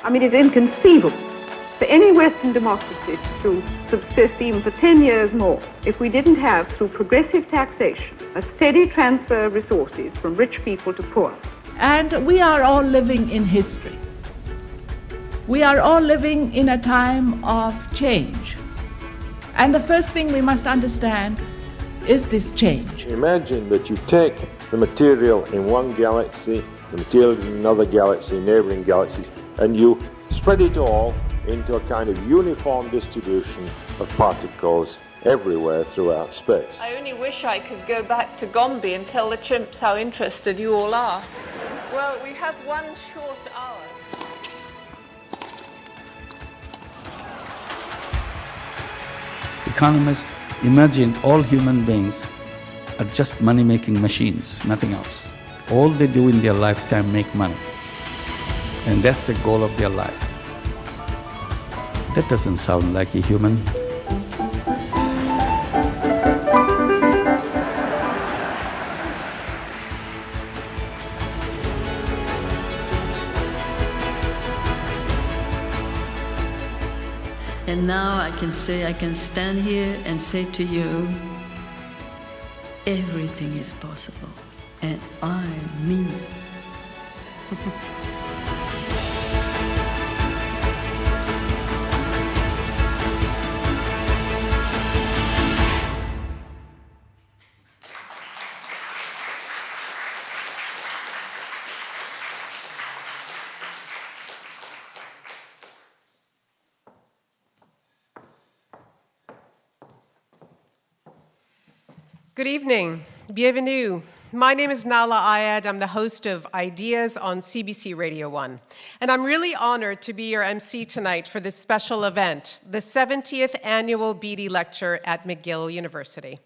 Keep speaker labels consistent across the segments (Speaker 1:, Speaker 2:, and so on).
Speaker 1: I mean, it's inconceivable for any Western democracy to subsist even for 10 years more if we didn't have, through progressive taxation, a steady transfer of resources from rich people to poor.
Speaker 2: And we are all living in history. We are all living in a time of change. And the first thing we must understand is this change.
Speaker 3: Imagine that you take the material in one galaxy, the material in another galaxy, neighboring galaxies, and you spread it all into a kind of uniform distribution of particles everywhere throughout space.
Speaker 4: I only wish I could go back to Gombe and tell the chimps how interested you all are. Well, we have one short hour.
Speaker 5: Economists imagined all human beings are just money-making machines, nothing else. All they do in their lifetime make money. And that's the goal of their life. That doesn't sound like a human.
Speaker 6: And now I can stand here and say to you, everything is possible, and I mean it.
Speaker 7: Good evening. Bienvenue. My name is Nala Ayad. I'm the host of Ideas on CBC Radio 1. And I'm really honored to be your MC tonight for this special event, the 70th Annual Beatty Lecture at McGill University.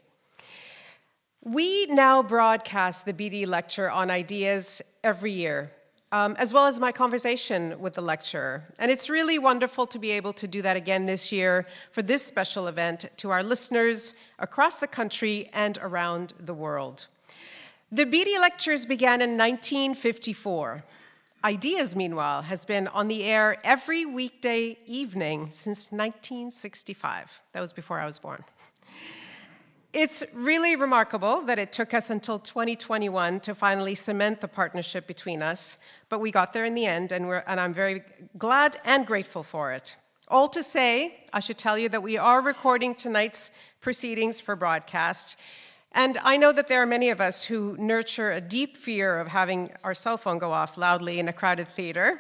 Speaker 7: We now broadcast the Beatty Lecture on Ideas every year, as well as my conversation with the lecturer. And it's really wonderful to be able to do that again this year for this special event to our listeners across the country and around the world. The Beatty Lectures began in 1954. Ideas, meanwhile, has been on the air every weekday evening since 1965. That was before I was born. It's really remarkable that it took us until 2021 to finally cement the partnership between us, but we got there in the end, and I'm very glad and grateful for it. All to say, I should tell you that we are recording tonight's proceedings for broadcast, and I know that there are many of us who nurture a deep fear of having our cell phone go off loudly in a crowded theater.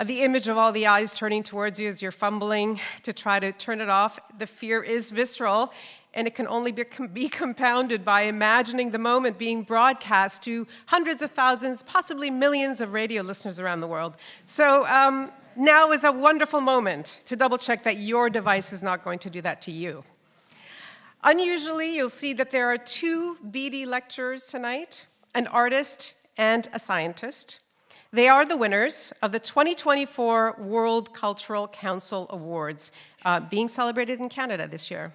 Speaker 7: The image of all the eyes turning towards you as you're fumbling to try to turn it off, the fear is visceral, and it can only be compounded by imagining the moment being broadcast to hundreds of thousands, possibly millions of radio listeners around the world. So now is a wonderful moment to double check that your device is not going to do that to you. Unusually, you'll see that there are two Beatty lecturers tonight, an artist and a scientist. They are the winners of the 2024 World Cultural Council Awards, being celebrated in Canada this year.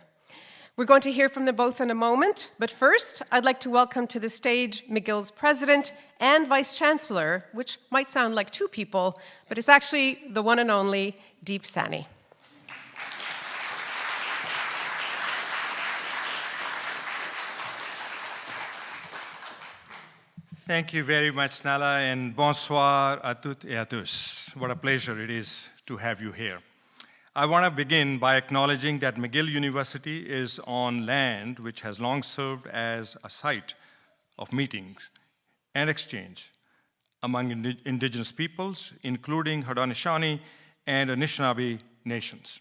Speaker 7: We're going to hear from them both in a moment, but first, I'd like to welcome to the stage McGill's president and vice chancellor, which might sound like two people, but it's actually the one and only Deep Sani.
Speaker 8: Thank you very much, Nala, and bonsoir à toutes et à tous. What a pleasure it is to have you here. I want to begin by acknowledging that McGill University is on land which has long served as a site of meetings and exchange among indigenous peoples, including Haudenosaunee and Anishinaabe nations.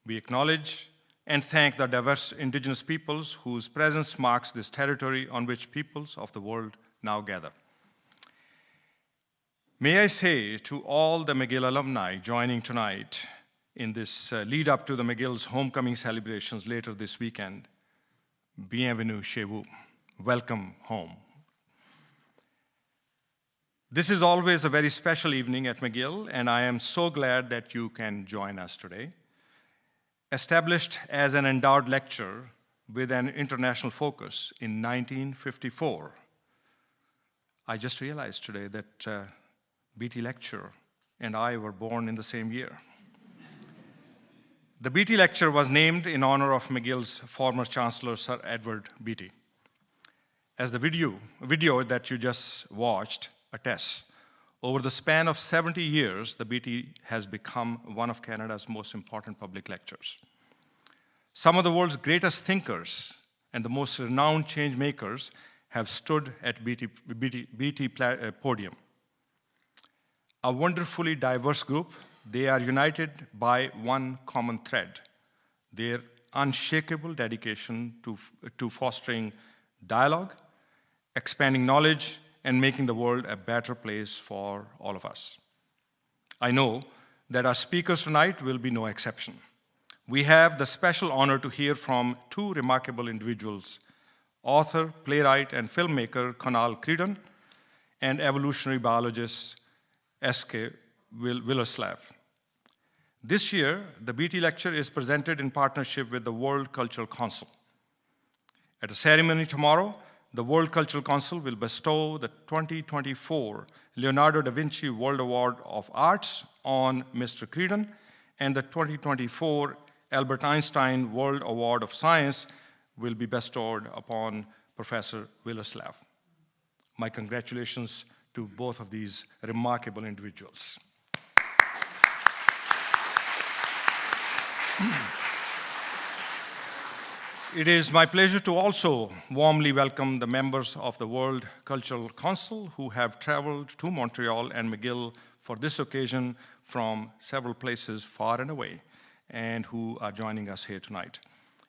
Speaker 8: We acknowledge and thank the diverse indigenous peoples whose presence marks this territory on which peoples of the world now gather. May I say to all the McGill alumni joining tonight in this lead up to the McGill's homecoming celebrations later this weekend, bienvenue chez vous, welcome home. This is always a very special evening at McGill, and I am so glad that you can join us today. Established as an endowed lecture with an international focus in 1954, I just realized today that Beatty Lecture and I were born in the same year. The Beatty Lecture was named in honor of McGill's former Chancellor, Sir Edward Beatty. As the video that you just watched attests, over the span of 70 years, the Beatty has become one of Canada's most important public lectures. Some of the world's greatest thinkers and the most renowned change makers have stood at Beatty podium. A wonderfully diverse group, they are united by one common thread, their unshakable dedication to fostering dialogue, expanding knowledge, and making the world a better place for all of us. I know that our speakers tonight will be no exception. We have the special honor to hear from two remarkable individuals, author, playwright, and filmmaker Cónal Creedon, and evolutionary biologist Eske Willerslev. This year, the Beatty Lecture is presented in partnership with the World Cultural Council. At a ceremony tomorrow, the World Cultural Council will bestow the 2024 Leonardo da Vinci World Award of Arts on Mr. Creedon and the 2024 Albert Einstein World Award of Science will be bestowed upon Professor Willerslev. My congratulations to both of these remarkable individuals. It is my pleasure to also warmly welcome the members of the World Cultural Council who have traveled to Montreal and McGill for this occasion from several places far and away, and who are joining us here tonight.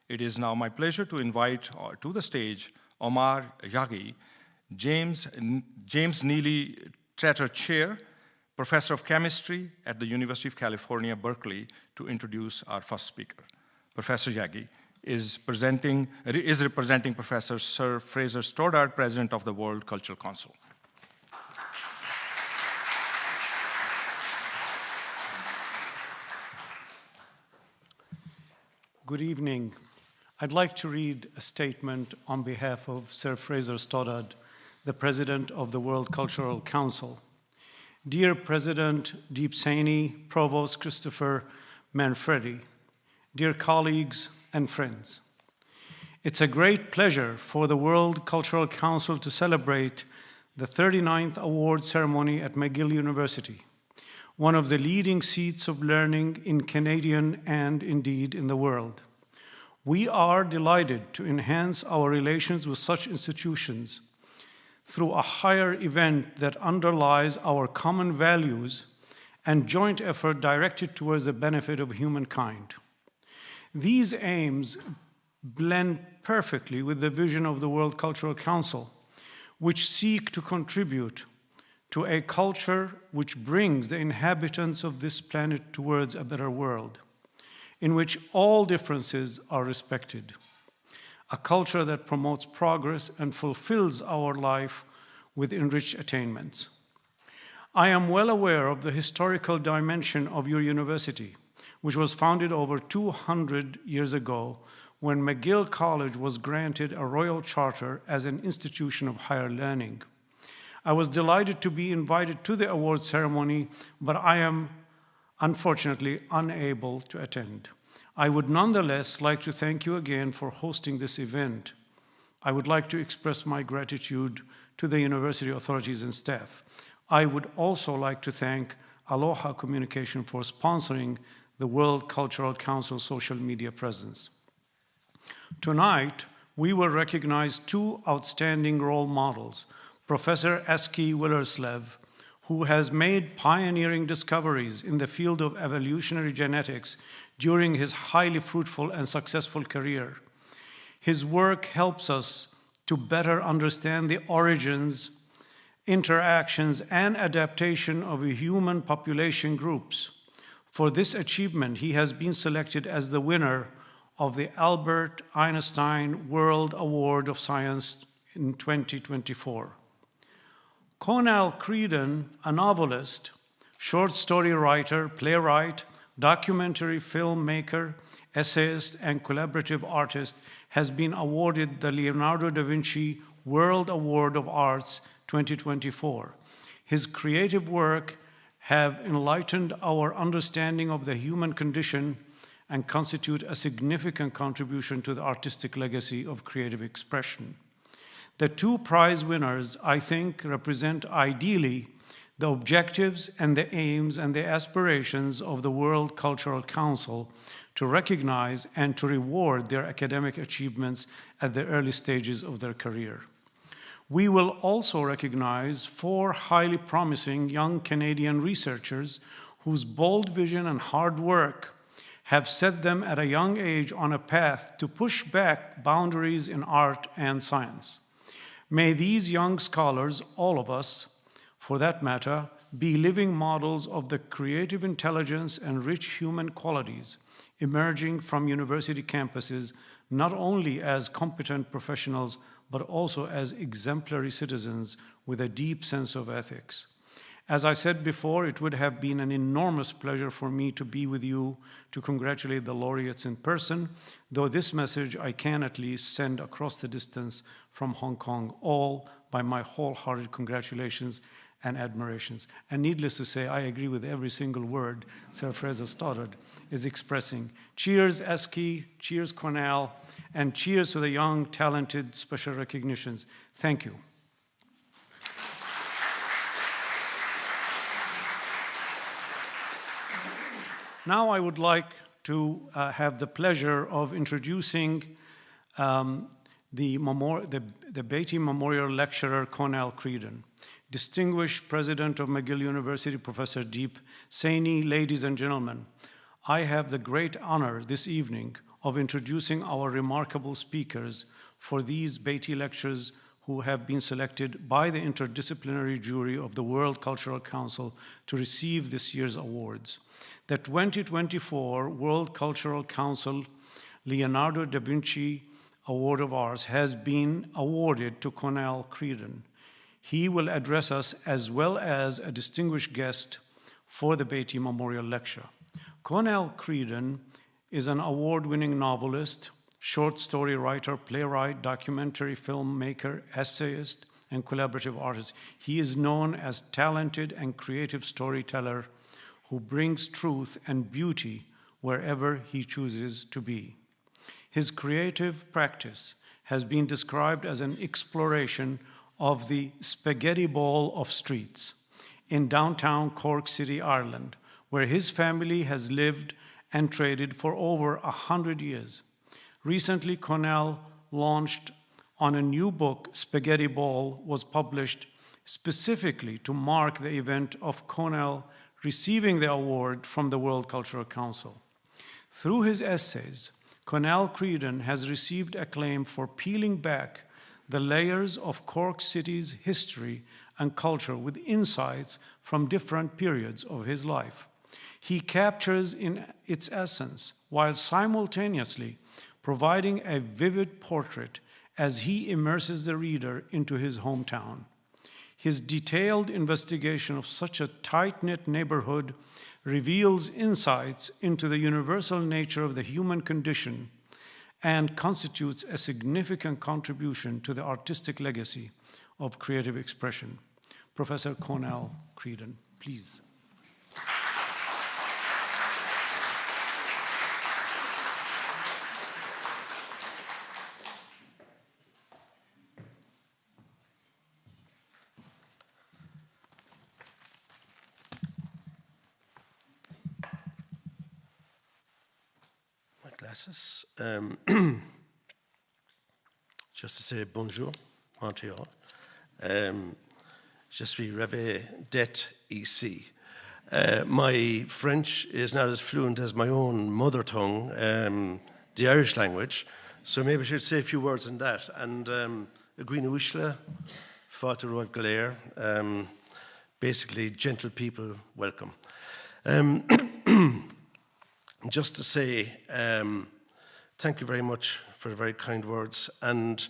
Speaker 8: It is now my pleasure to invite to the stage Omar Yaghi, James Neely Tretter Chair, Professor of Chemistry at the University of California, Berkeley, to introduce our first speaker. Professor Yaghi is representing Professor Sir Fraser Stoddart, President of the World Cultural Council.
Speaker 9: Good evening. I'd like to read a statement on behalf of Sir Fraser Stoddart, the President of the World Cultural Council. Dear President Deep Saini, Provost Christopher Manfredi, dear colleagues and friends, it's a great pleasure for the World Cultural Council to celebrate the 39th award ceremony at McGill University, one of the leading seats of learning in Canadian and indeed in the world. We are delighted to enhance our relations with such institutions through a higher event that underlies our common values and joint effort directed towards the benefit of humankind. These aims blend perfectly with the vision of the World Cultural Council, which seek to contribute to a culture which brings the inhabitants of this planet towards a better world, in which all differences are respected, a culture that promotes progress and fulfills our life with enriched attainments. I am well aware of the historical dimension of your university, which was founded over 200 years ago when McGill College was granted a royal charter as an institution of higher learning. I was delighted to be invited to the award ceremony, but I am unfortunately unable to attend. I would nonetheless like to thank you again for hosting this event. I would like to express my gratitude to the university authorities and staff. I would also like to thank Aloha Communication for sponsoring the World Cultural Council social media presence. Tonight, we will recognize two outstanding role models, Professor Eske Willerslev, who has made pioneering discoveries in the field of evolutionary genetics during his highly fruitful and successful career. His work helps us to better understand the origins, interactions, and adaptation of human population groups. For this achievement, he has been selected as the winner of the Albert Einstein World Award of Science in 2024. Cónal Creedon, a novelist, short story writer, playwright, documentary filmmaker, essayist, and collaborative artist, has been awarded the Leonardo da Vinci World Award of Arts 2024. His creative work have enlightened our understanding of the human condition and constitute a significant contribution to the artistic legacy of creative expression. The two prize winners, I think, represent ideally the objectives and the aims and the aspirations of the World Cultural Council to recognize and to reward their academic achievements at the early stages of their career. We will also recognize 4 highly promising young Canadian researchers whose bold vision and hard work have set them at a young age on a path to push back boundaries in art and science. May these young scholars, all of us, for that matter, be living models of the creative intelligence and rich human qualities emerging from university campuses, not only as competent professionals, but also as exemplary citizens with a deep sense of ethics. As I said before, it would have been an enormous pleasure for me to be with you to congratulate the laureates in person, though this message I can at least send across the distance from Hong Kong, all by my wholehearted congratulations and admirations. And needless to say, I agree with every single word Sir Fraser Stoddart is expressing. Cheers, Eske, cheers, Cónal, and cheers to the young, talented special recognitions. Thank you. Now I would like to have the pleasure of introducing the Beatty Memorial Lecturer, Cónal Creedon. Distinguished President of McGill University, Professor Deep Saini, ladies and gentlemen, I have the great honor this evening of introducing our remarkable speakers for these Beatty lectures who have been selected by the interdisciplinary jury of the World Cultural Council to receive this year's awards. The 2024 World Cultural Council Leonardo da Vinci Award of Arts has been awarded to Cónal Creedon. He will address us as well as a distinguished guest for the Beatty Memorial Lecture. Cónal Creedon is an award-winning novelist, short story writer, playwright, documentary filmmaker, essayist, and collaborative artist. He is known as talented and creative storyteller who brings truth and beauty wherever he chooses to be. His creative practice has been described as an exploration of the spaghetti bowl of streets in downtown Cork City, Ireland, where his family has lived and traded for over 100 years. Recently, Cónal launched on a new book, Spaghetti Bowl, was published specifically to mark the event of Cónal receiving the award from the World Cultural Council. Through his essays, Cónal Creedon has received acclaim for peeling back the layers of Cork City's history and culture with insights from different periods of his life. He captures in its essence while simultaneously providing a vivid portrait as he immerses the reader into his hometown. His detailed investigation of such a tight-knit neighborhood reveals insights into the universal nature of the human condition and constitutes a significant contribution to the artistic legacy of creative expression. Professor Cónal Creedon, please.
Speaker 10: Glasses. Just to say bonjour, Montreal. Je suis ravi d'être ici. My French is not as fluent as my own mother tongue, the Irish language, so maybe I should say a few words on that. And Agreena Ushla, Fata Roiv Galer, basically gentle people, welcome. Just to say thank you very much for the very kind words. And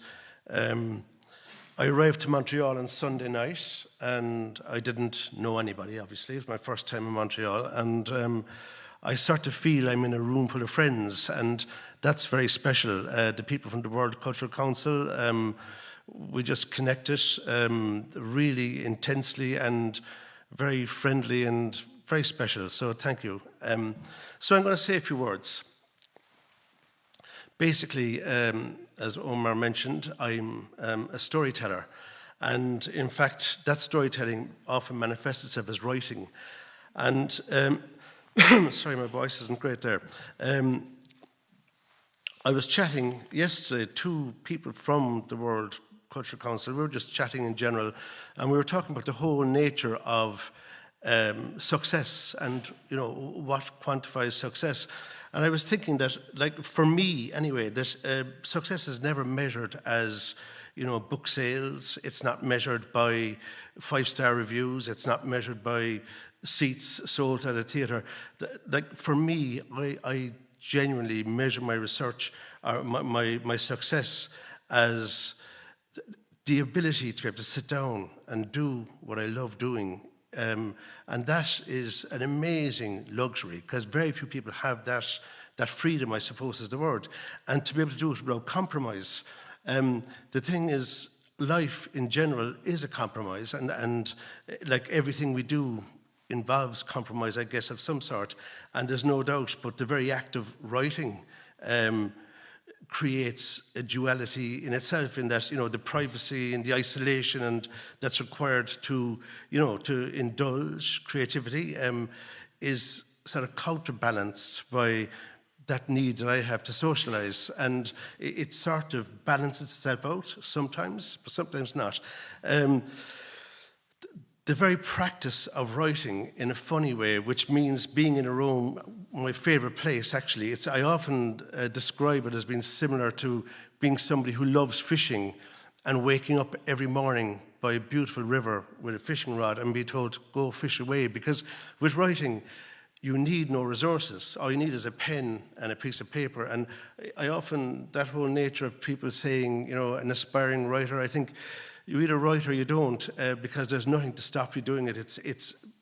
Speaker 10: I arrived to Montreal on Sunday night, and I didn't know anybody, obviously. It was my first time in Montreal. And I start to feel I'm in a room full of friends, and that's very special. The people from the World Cultural Council, we just connected really intensely, and very friendly and very special, so thank you. So I'm going to say a few words. Basically, as Omar mentioned, I'm a storyteller. And in fact, that storytelling often manifests itself as writing. And, sorry, my voice isn't great there. I was chatting yesterday to people from the World Cultural Council. We were just chatting in general, and we were talking about the whole nature of success and, you know, what quantifies success. And I was thinking that, like, for me anyway, that success is never measured as, you know, book sales. It's not measured by 5-star reviews. It's not measured by seats sold at a theatre. Like, for me, I genuinely measure my research, or my success, as the ability to be able to sit down and do what I love doing. And that is an amazing luxury, because very few people have that freedom, I suppose is the word, and to be able to do it without compromise. The thing is, life in general is a compromise, and like everything we do involves compromise, I guess, of some sort, and there's no doubt, but the very act of writing creates a duality in itself, in that, you know, the privacy and the isolation and that's required to, you know, to indulge creativity is sort of counterbalanced by that need that I have to socialize, and it sort of balances itself out sometimes, but sometimes not. The very practice of writing in a funny way, which means being in a room, my favorite place actually, I often describe it as being similar to being somebody who loves fishing and waking up every morning by a beautiful river with a fishing rod and be told, go fish away, because with writing, you need no resources. All you need is a pen and a piece of paper. And I often, that whole nature of people saying, you know, an aspiring writer, I think you either write or you don't, because there's nothing to stop you doing it.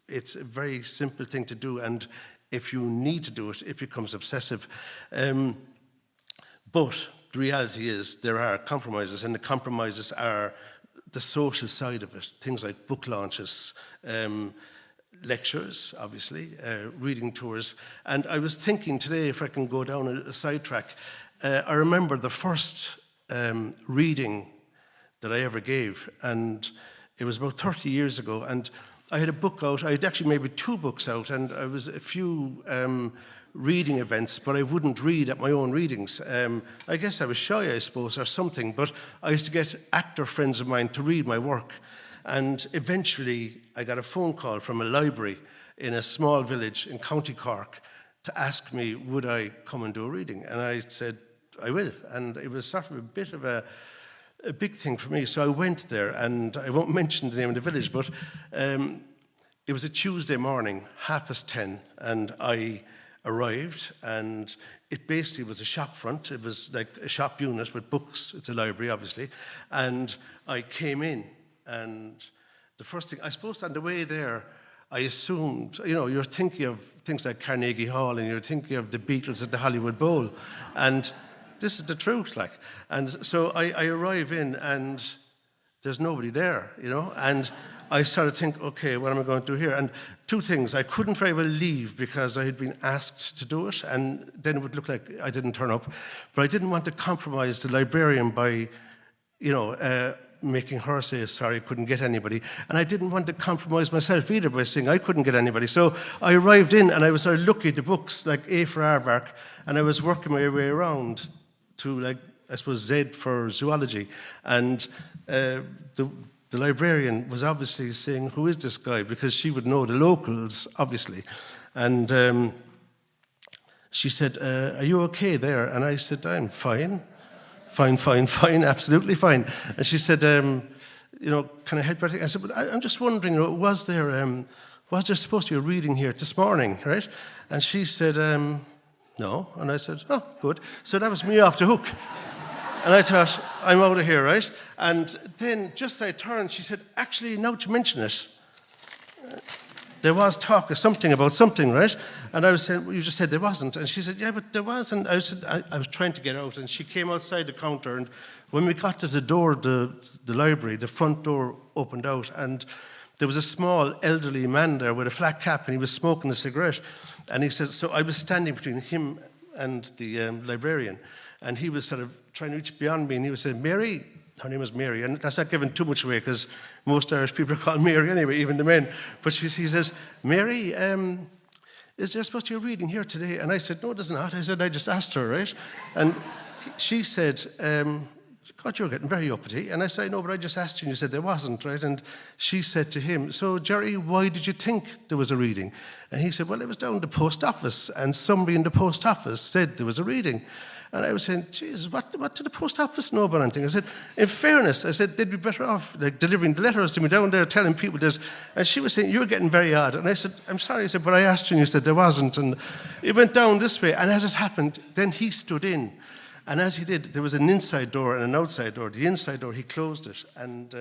Speaker 10: It's a very simple thing to do, and if you need to do it, it becomes obsessive. But the reality is there are compromises, and the compromises are the social side of it. Things like book launches, lectures, obviously, reading tours. And I was thinking today, if I can go down a sidetrack, I remember the first reading that I ever gave, and it was about 30 years ago, and I had a book out. I had actually maybe 2 books out, and I was a few reading events, but I wouldn't read at my own readings. I guess I was shy, I suppose, or something, but I used to get actor friends of mine to read my work, and eventually I got a phone call from a library in a small village in County Cork to ask me, would I come and do a reading? And I said, I will, and it was sort of a bit of a big thing for me. So I went there, and I won't mention the name of the village, but it was a Tuesday morning, 10:30, and I arrived, and it basically was a shop front. It was like a shop unit with books. It's a library, obviously. And I came in, and the first thing, I suppose on the way there, I assumed, you know, you're thinking of things like Carnegie Hall, and you're thinking of the Beatles at the Hollywood Bowl, and this is the truth, like. And so I arrive in, and there's nobody there, you know, and I started to think, okay, what am I going to do here? And 2 things, I couldn't very well leave because I had been asked to do it, and then it would look like I didn't turn up, but I didn't want to compromise the librarian by, you know, making her say, sorry, I couldn't get anybody. And I didn't want to compromise myself either by saying I couldn't get anybody. So I arrived in, and I was sort of looking at the books, like A for Aardvark, and I was working my way around to, like, I suppose, Z for zoology. And the librarian was obviously saying, who is this guy? Because she would know the locals, obviously. And she said, are you okay there? And I said, I'm fine. Fine, absolutely fine. And she said, you know, can I help you? I said, but I'm just wondering, you know, was there supposed to be a reading here this morning, right? And she said, no. And I said, oh, good. So that was me off the hook. And I thought, I'm out of here, right? And then just as I turned, she said, actually, now to mention it, there was talk of something about something, right? And I was saying, well, you just said there wasn't. And she said, yeah, but there was. And I said, I was trying to get out. And she came outside the counter. And when we got to the door of the library, the front door opened out. And there was a small elderly man there with a flat cap, and he was smoking a cigarette. And he said, so I was standing between him and the librarian, and he was sort of trying to reach beyond me, and he was saying, Mary, her name was Mary, and that's not giving too much away, because most Irish people are called Mary anyway, even the men. But he says, Mary, is there supposed to be a reading here today? And I said, no, there's not. I said, I just asked her, right? And she said, God, you're getting very uppity. And I said, no, but I just asked you, and you said there wasn't, right? And she said to him, so, Jerry, why did you think there was a reading? And he said, well, it was down at the post office, and somebody in the post office said there was a reading. And I was saying, Jesus, what did the post office know about anything? I said, in fairness, I said, they'd be better off like delivering the letters to me down there, telling people this. And she was saying, you're getting very odd. And I said, I'm sorry. I said, but I asked you, and you said there wasn't. And it went down this way. And as it happened, then he stood in. And as he did, there was an inside door and an outside door. The inside door, he closed it. And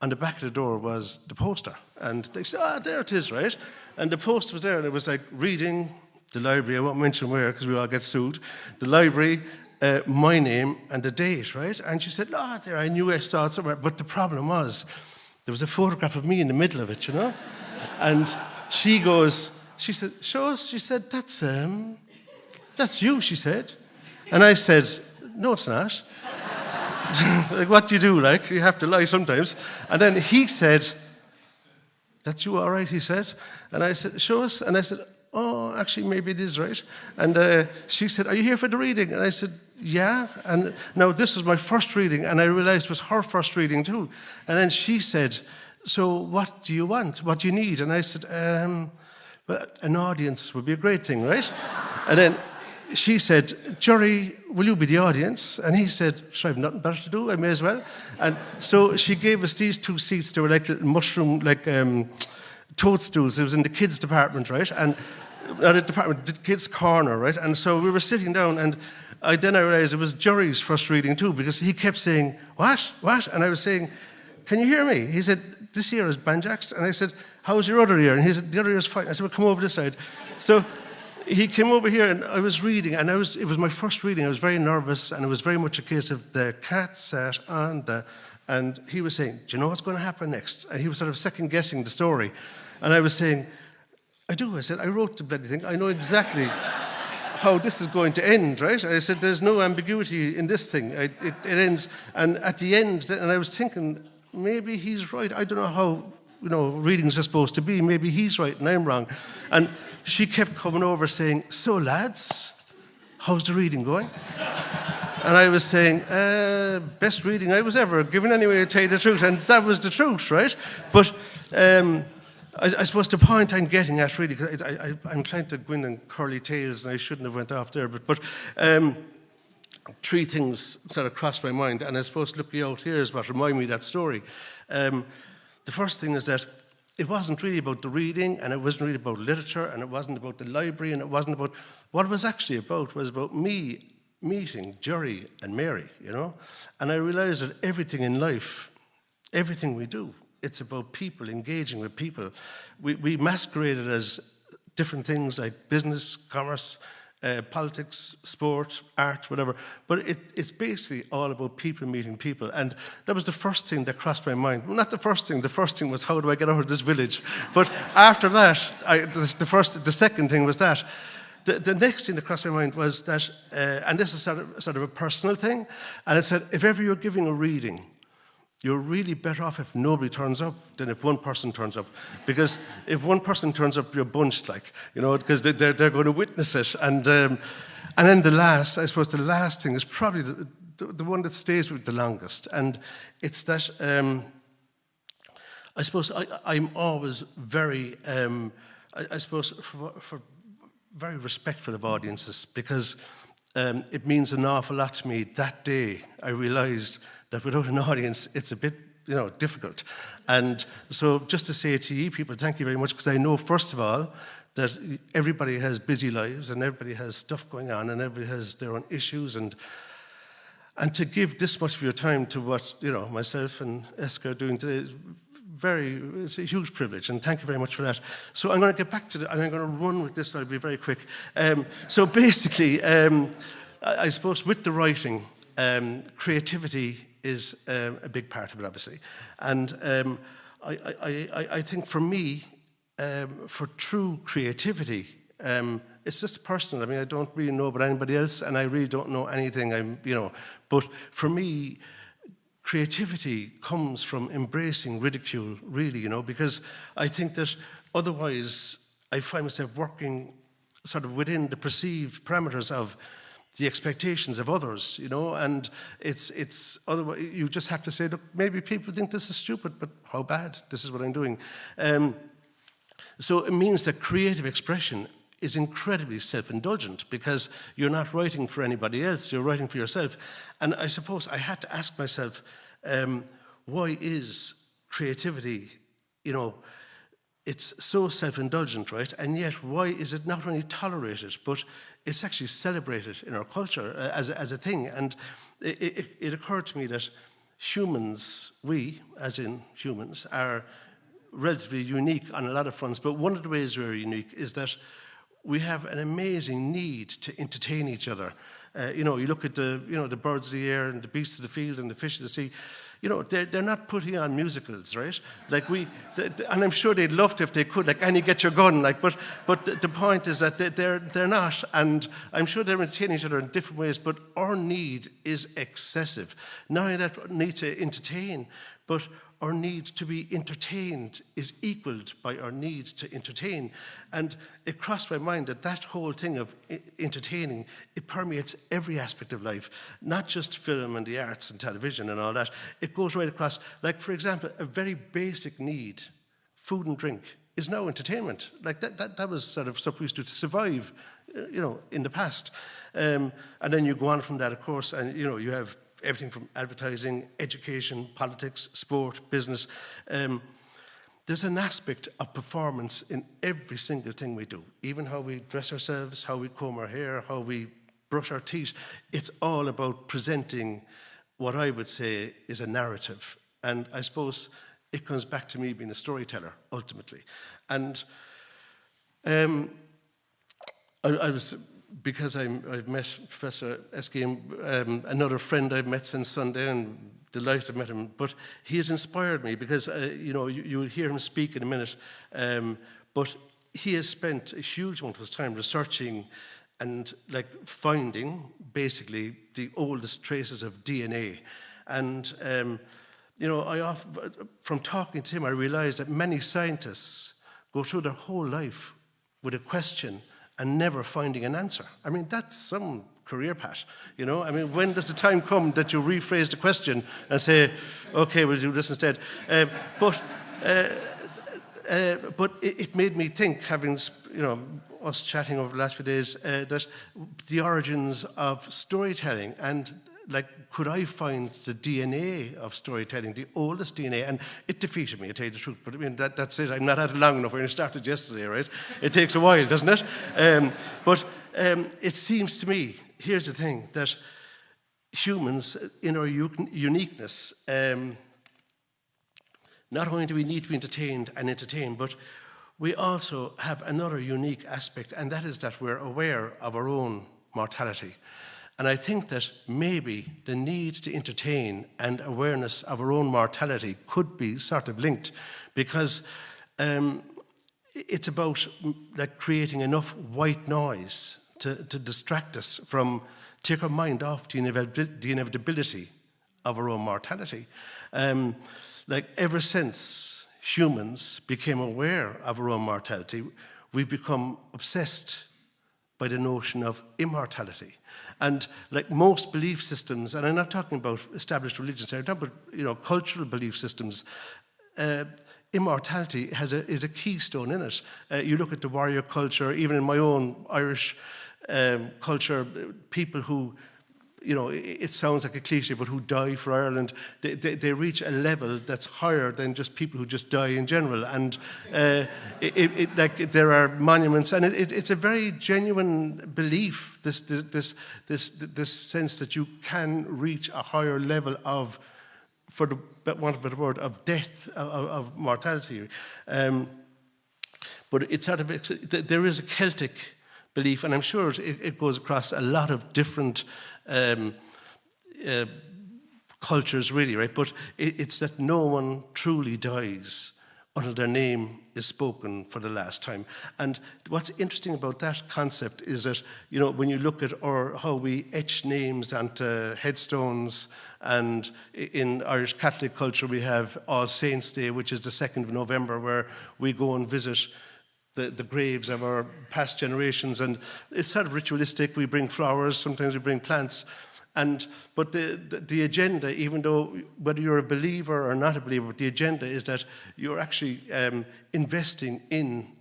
Speaker 10: on the back of the door was the poster. And they said, there it is, right? And the poster was there, and it was like reading the library. I won't mention where, because we'll all get sued. The library, my name, and the date, right? And she said, there, I knew I saw it somewhere. But the problem was, there was a photograph of me in the middle of it, you know? And she said, show us. She said, that's you, she said. And I said, no, it's not. Like, what do you do? Like, you have to lie sometimes. And then he said, that's you, all right, he said. And I said, show us. And I said, oh, actually, maybe it is right. And she said, are you here for the reading? And I said, yeah. And now this was my first reading, and I realized it was her first reading too. And then she said, so what do you want? What do you need? And I said, well, an audience would be a great thing, right? And then she said, Jerry, will you be the audience? And he said, sure, I have nothing better to do, I may as well. And so she gave us these two seats. They were like little mushroom, like toadstools. It was in the kids' department, right? And not a department, the kids' corner, right? And so we were sitting down, and then I realized it was Jerry's first reading too, because he kept saying, what? And I was saying, can you hear me? He said, this ear is banjaxed. And I said, how's your other ear? And he said, the other ear is fine. I said, well, come over this side. So he came over here, and I was reading, and it was my first reading. I was very nervous, and it was very much a case of the cat sat on and he was saying, do you know what's going to happen next? And he was sort of second-guessing the story. And I was saying, I do. I said, I wrote the bloody thing. I know exactly how this is going to end, right? I said, there's no ambiguity in this thing. It ends. And at the end, and I was thinking, maybe he's right. I don't know how, readings are supposed to be. Maybe he's right and I'm wrong. And she kept coming over saying, so lads, how's the reading going? And I was saying, best reading I was ever given anyway, to tell you the truth. And that was the truth, right? But I suppose the point I'm getting at, really, because I'm trying to go in and curly tails, and I shouldn't have went off there, but three things sort of crossed my mind, and I suppose looking out here is what reminded me of that story. The first thing is that it wasn't really about the reading, and it wasn't really about literature, and it wasn't about the library, and it wasn't about... What it was actually about was about me meeting Jerry and Mary, And I realized that everything in life, everything we do, it's about people, engaging with people. We masquerade it as different things like business, commerce, politics, sport, art, whatever. But it's basically all about people meeting people. And that was the first thing that crossed my mind. Well, not the first thing was how do I get out of this village? But after that, the second thing was that. The next thing that crossed my mind was that, and this is sort of a personal thing, and it said, if ever you're giving a reading, you're really better off if nobody turns up than if one person turns up. Because if one person turns up, you're bunched, because they're going to witness it. And then the last thing is probably the one that stays with the longest. And it's that, I suppose I'm always very, for very respectful of audiences, because it means an awful lot to me. That day, I realized that without an audience, it's a bit, difficult. And so just to say to you people, thank you very much, because I know, first of all, that everybody has busy lives, and everybody has stuff going on, and everybody has their own issues, and to give this much of your time to what, myself and Eske are doing today is it's a huge privilege, and thank you very much for that. So I'm going to get back to and I'm going to run with this, I'll be very quick. So basically, I suppose with the writing, creativity is a big part of it, obviously. And I think for me, for true creativity, it's just personal. I mean, I don't really know about anybody else, and I really don't know anything. But for me, creativity comes from embracing ridicule, really, because I think that otherwise I find myself working sort of within the perceived parameters of the expectations of others, and it's otherwise you just have to say, look, maybe people think this is stupid, but how bad? This is what I'm doing. So it means that creative expression is incredibly self-indulgent, because you're not writing for anybody else, you're writing for yourself. And I suppose I had to ask myself, why is creativity, it's so self-indulgent, right? And yet, why is it not only tolerated, but it's actually celebrated in our culture as a thing? And it occurred to me that humans, we, as in humans, are relatively unique on a lot of fronts. But one of the ways we're unique is that we have an amazing need to entertain each other. You look at the birds of the air and the beasts of the field and the fish of the sea. They're not putting on musicals, right? And I'm sure they'd love to if they could, like Annie, get your gun, but the point is that they're not, and I'm sure they're entertaining each other in different ways, but our need is excessive. Not only that need to entertain, but our need to be entertained is equaled by our need to entertain. And it crossed my mind that whole thing of entertaining, it permeates every aspect of life, not just film and the arts and television and all that. It goes right across. Like, for example, a very basic need, food and drink, is now entertainment. Like that was sort of stuff we used to survive, in the past. And then you go on from that, of course, and you have everything from advertising, education, politics, sport, business. There's an aspect of performance in every single thing we do, even how we dress ourselves, how we comb our hair, how we brush our teeth. It's all about presenting what I would say is a narrative. And I suppose it comes back to me being a storyteller, ultimately. And because I've met Professor Eske, another friend I've met since Sunday, and delighted I've met him, but he has inspired me because, you'll hear him speak in a minute, but he has spent a huge amount of his time researching and finding basically the oldest traces of DNA. And, from talking to him, I realized that many scientists go through their whole life with a question and never finding an answer. I mean, that's some career path, I mean, when does the time come that you rephrase the question and say, okay, we'll do this instead? But it made me think, having, us chatting over the last few days, that the origins of storytelling, and could I find the DNA of storytelling, the oldest DNA? And it defeated me, to tell you the truth. But I mean, that's it. I'm not at it long enough. I only started yesterday, right? It takes a while, doesn't it? But it seems to me, here's the thing, that humans, in our uniqueness, not only do we need to be entertained and entertain, but we also have another unique aspect, and that is that we're aware of our own mortality. And I think that maybe the need to entertain and awareness of our own mortality could be sort of linked, because it's about creating enough white noise to distract us from, take our mind off the inevitability of our own mortality. Ever since humans became aware of our own mortality, we've become obsessed by the notion of immortality. And most belief systems, and I'm not talking about established religions, I'm talking about cultural belief systems, immortality is a keystone in it. You look at the warrior culture, even in my own Irish culture, people who, it sounds like a cliche, but who die for Ireland, they reach a level that's higher than just people who just die in general. And there are monuments, and it's a very genuine belief, this sense that you can reach a higher level of, for the want of a better word, of death, of mortality. But it's sort of, there is a Celtic belief, and I'm sure it goes across a lot of different cultures, really, right? But it's that no one truly dies until their name is spoken for the last time. And what's interesting about that concept is that, you know, when you look at how we etch names onto headstones, and in Irish Catholic culture we have All Saints' Day, which is the 2nd of November, where we go and visit the graves of our past generations, and it's sort of ritualistic. We bring flowers, sometimes we bring plants. But the agenda, even though whether you're a believer or not a believer, the agenda is that you're actually investing in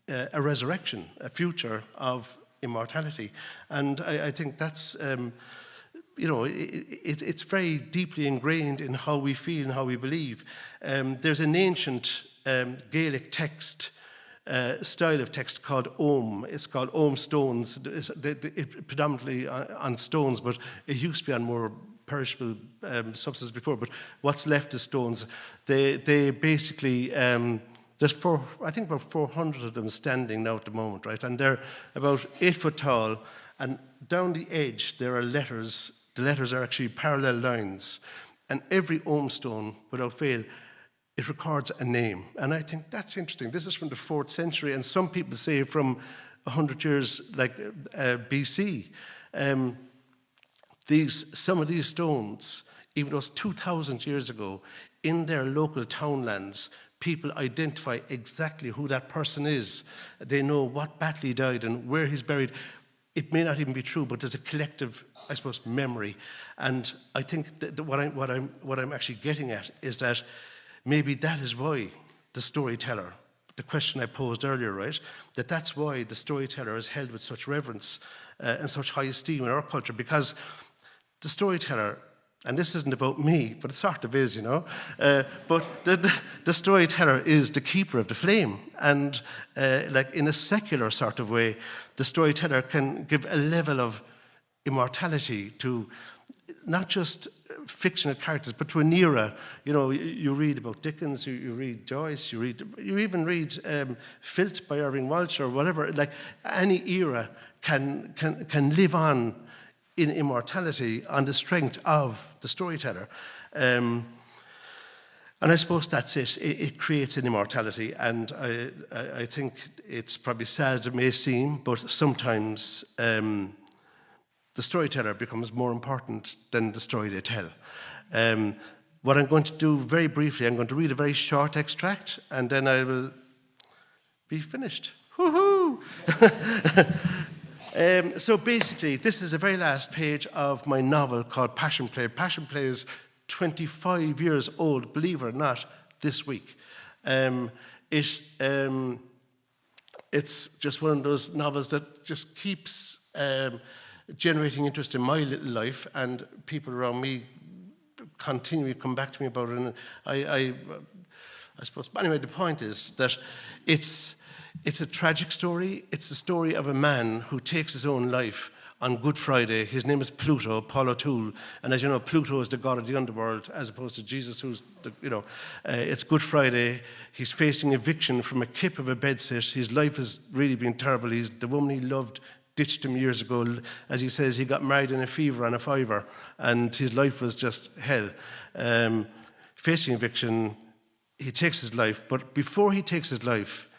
Speaker 10: a resurrection, a future of immortality. And I think that's, you know, it's very deeply ingrained in how we feel and how we believe. There's an ancient Gaelic text, style of text called Ogham. It's called Ogham stones. It's predominantly on stones, but it used to be on more perishable substances before. But what's left is stones. They basically, there's I think about 400 of them standing now at the moment, right? And they're about 8 foot tall, and down the edge there are letters. The letters are actually parallel lines, and every Ogham stone, without fail, it records a name. And I think that's interesting. This is from the 4th century, and some people say from 100 years, like BC. Some of these stones, even though it's 2,000 years ago, in their local townlands, people identify exactly who that person is. They know what battle he died and where he's buried. It may not even be true, but there's a collective, I suppose, memory. And I think that what I'm actually getting at is that maybe that is why the storyteller, the question I posed earlier, right, that's why the storyteller is held with such reverence and such high esteem in our culture, because the storyteller, and this isn't about me, but it sort of is, you know, but the storyteller is the keeper of the flame. And like in a secular sort of way, the storyteller can give a level of immortality to not just fictional characters, but to an era. You know, you read about Dickens, you read Joyce, you even read Filth by Irving Welsh or whatever. Like any era can live on in immortality on the strength of the storyteller. And I suppose that's it. It creates an immortality, and I think it's probably sad it may seem, but sometimes the storyteller becomes more important than the story they tell. What I'm going to do very briefly, I'm going to read a very short extract, and then I will be finished. Woohoo! So basically, this is the very last page of my novel called Passion Play. Passion Play is 25 years old, believe it or not, this week. It's just one of those novels that just keeps generating interest in my little life, and people around me continually come back to me about it. And I suppose, but anyway, the point is that it's a tragic story. It's the story of a man who takes his own life on Good Friday. His name is Pluto, Paul O'Toole. And as you know, Pluto is the god of the underworld, as opposed to Jesus, who's, it's Good Friday. He's facing eviction from a kip of a bedsit. His life has really been terrible. The woman he loved ditched him years ago. As he says, he got married in a fever on a fiver, and his life was just hell. Facing eviction, he takes his life. But before he takes his life,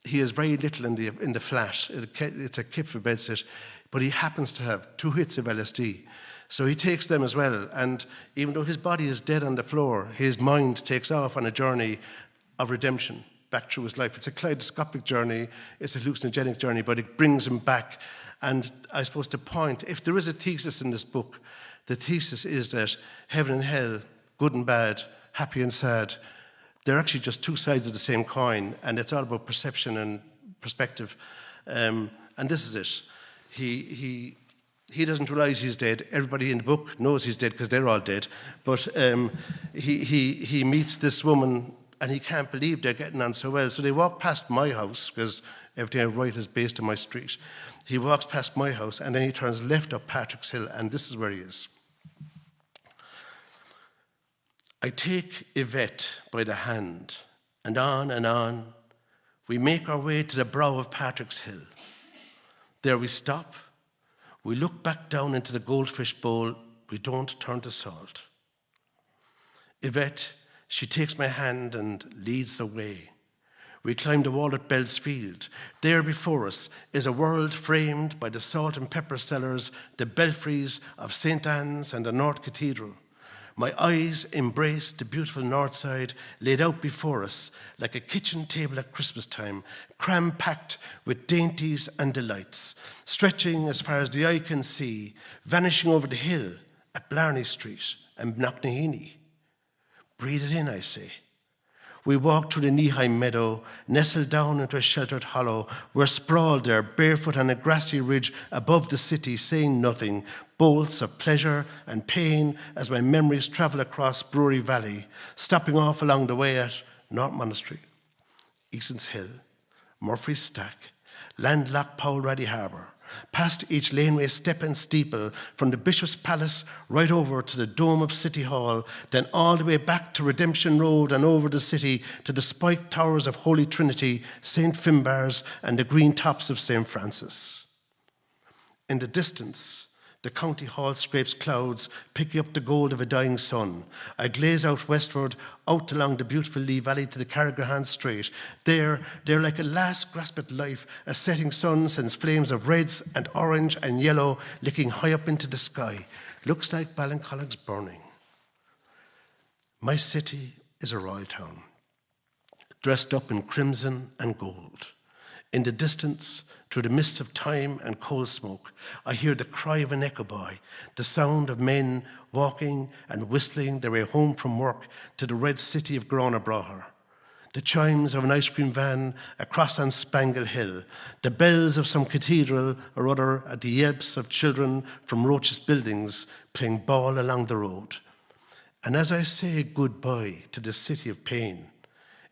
Speaker 10: he has very little in the flat. It's a kip for bedsit, but he happens to have 2 hits of LSD. So he takes them as well. And even though his body is dead on the floor, his mind takes off on a journey of redemption back through his life. It's a kaleidoscopic journey. It's a hallucinogenic journey, but it brings him back. And I suppose the point, if there is a thesis in this book, the thesis is that heaven and hell, good and bad, happy and sad, they're actually just 2 sides of the same coin, and it's all about perception and perspective. And this is it. He doesn't realize he's dead. Everybody in the book knows he's dead because they're all dead. But he meets this woman, and he can't believe they're getting on so well. So they walk past my house, because everything I write is based on my street. He walks past my house, and then he turns left up Patrick's Hill, and this is where he is. I take Yvette by the hand, and on, we make our way to the brow of Patrick's Hill. There we stop. We look back down into the goldfish bowl. We don't turn to salt. Yvette She takes my hand and leads the way. We climb the wall at Bell's Field. There before us is a world framed by the salt and pepper cellars, the belfries of St. Anne's and the North Cathedral. My eyes embrace the beautiful north side laid out before us like a kitchen table at Christmas time, cram-packed with dainties and delights, stretching as far as the eye can see, vanishing over the hill at Blarney Street and Knocknaheeny. Breathe it in, I say. We walk through the knee-high meadow, nestled down into a sheltered hollow. We're sprawled there, barefoot on a grassy ridge above the city, saying nothing. Bolts of pleasure and pain as my memories travel across Brewery Valley, stopping off along the way at North Monastery, Eason's Hill, Murphy's Stack, landlocked Powell-Raddy Harbour, past each laneway step and steeple, from the Bishop's Palace right over to the dome of City Hall, then all the way back to Redemption Road and over the city to the spiked towers of Holy Trinity, St. Finbarr's and the green tops of St. Francis. In the distance, the county hall scrapes clouds, picking up the gold of a dying sun. I glaze out westward, out along the beautiful Lee Valley to the Carrigrahan Strait. There, like a last grasp at life, a setting sun sends flames of reds and orange and yellow licking high up into the sky. Looks like Ballincollig's burning. My city is a royal town, dressed up in crimson and gold. In the distance, through the mists of time and coal smoke, I hear the cry of an echo boy, the sound of men walking and whistling their way home from work to the red city of Granabraher, the chimes of an ice cream van across on Spangle Hill, the bells of some cathedral or other at the yelps of children from Roach's buildings playing ball along the road. And as I say goodbye to the city of pain,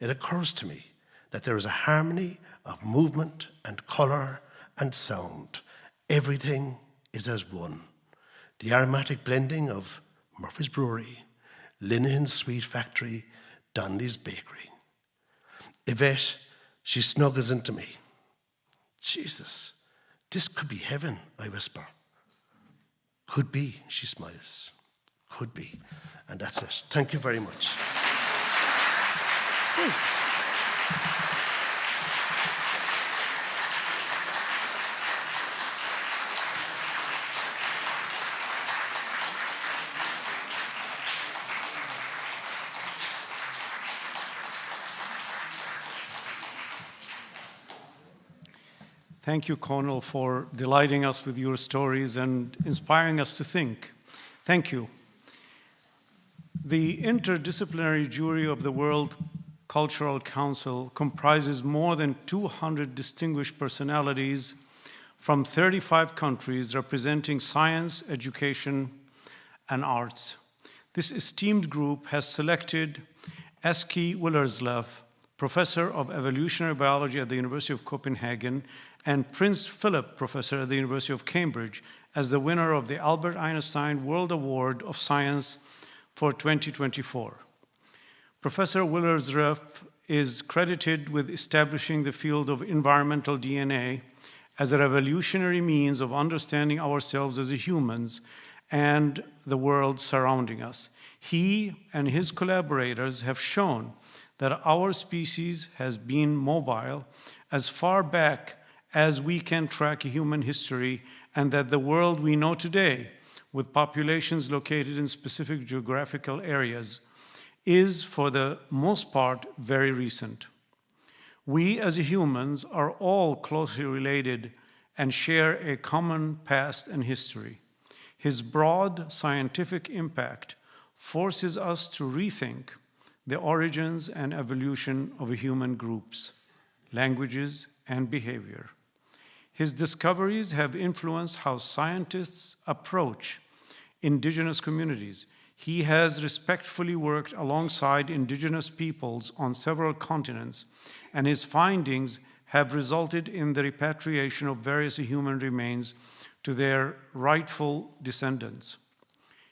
Speaker 10: it occurs to me that there is a harmony of movement and colour and sound. Everything is as one. The aromatic blending of Murphy's Brewery, Linehan's Sweet Factory, Donnelly's Bakery. Yvette, she snuggles into me. Jesus, this could be heaven, I whisper. Could be, she smiles. Could be. And that's it. Thank you very much.
Speaker 9: Thank you, Cónal, for delighting us with your stories and inspiring us to think. Thank you. The interdisciplinary jury of the World Cultural Council comprises more than 200 distinguished personalities from 35 countries representing science, education, and arts. This esteemed group has selected Eske Willerslev, Professor of Evolutionary Biology at the University of Copenhagen, and Prince Philip, Professor at the University of Cambridge, as the winner of the Albert Einstein World Award of Science for 2024. Professor Willerslev is credited with establishing the field of environmental DNA as a revolutionary means of understanding ourselves as humans and the world surrounding us. He and his collaborators have shown that our species has been mobile as far back as we can track human history, and that the world we know today, with populations located in specific geographical areas, is, for the most part, very recent. We as humans are all closely related and share a common past and history. His broad scientific impact forces us to rethink the origins and evolution of human groups, languages, and behavior. His discoveries have influenced how scientists approach indigenous communities. He has respectfully worked alongside indigenous peoples on several continents, and his findings have resulted in the repatriation of various human remains to their rightful descendants.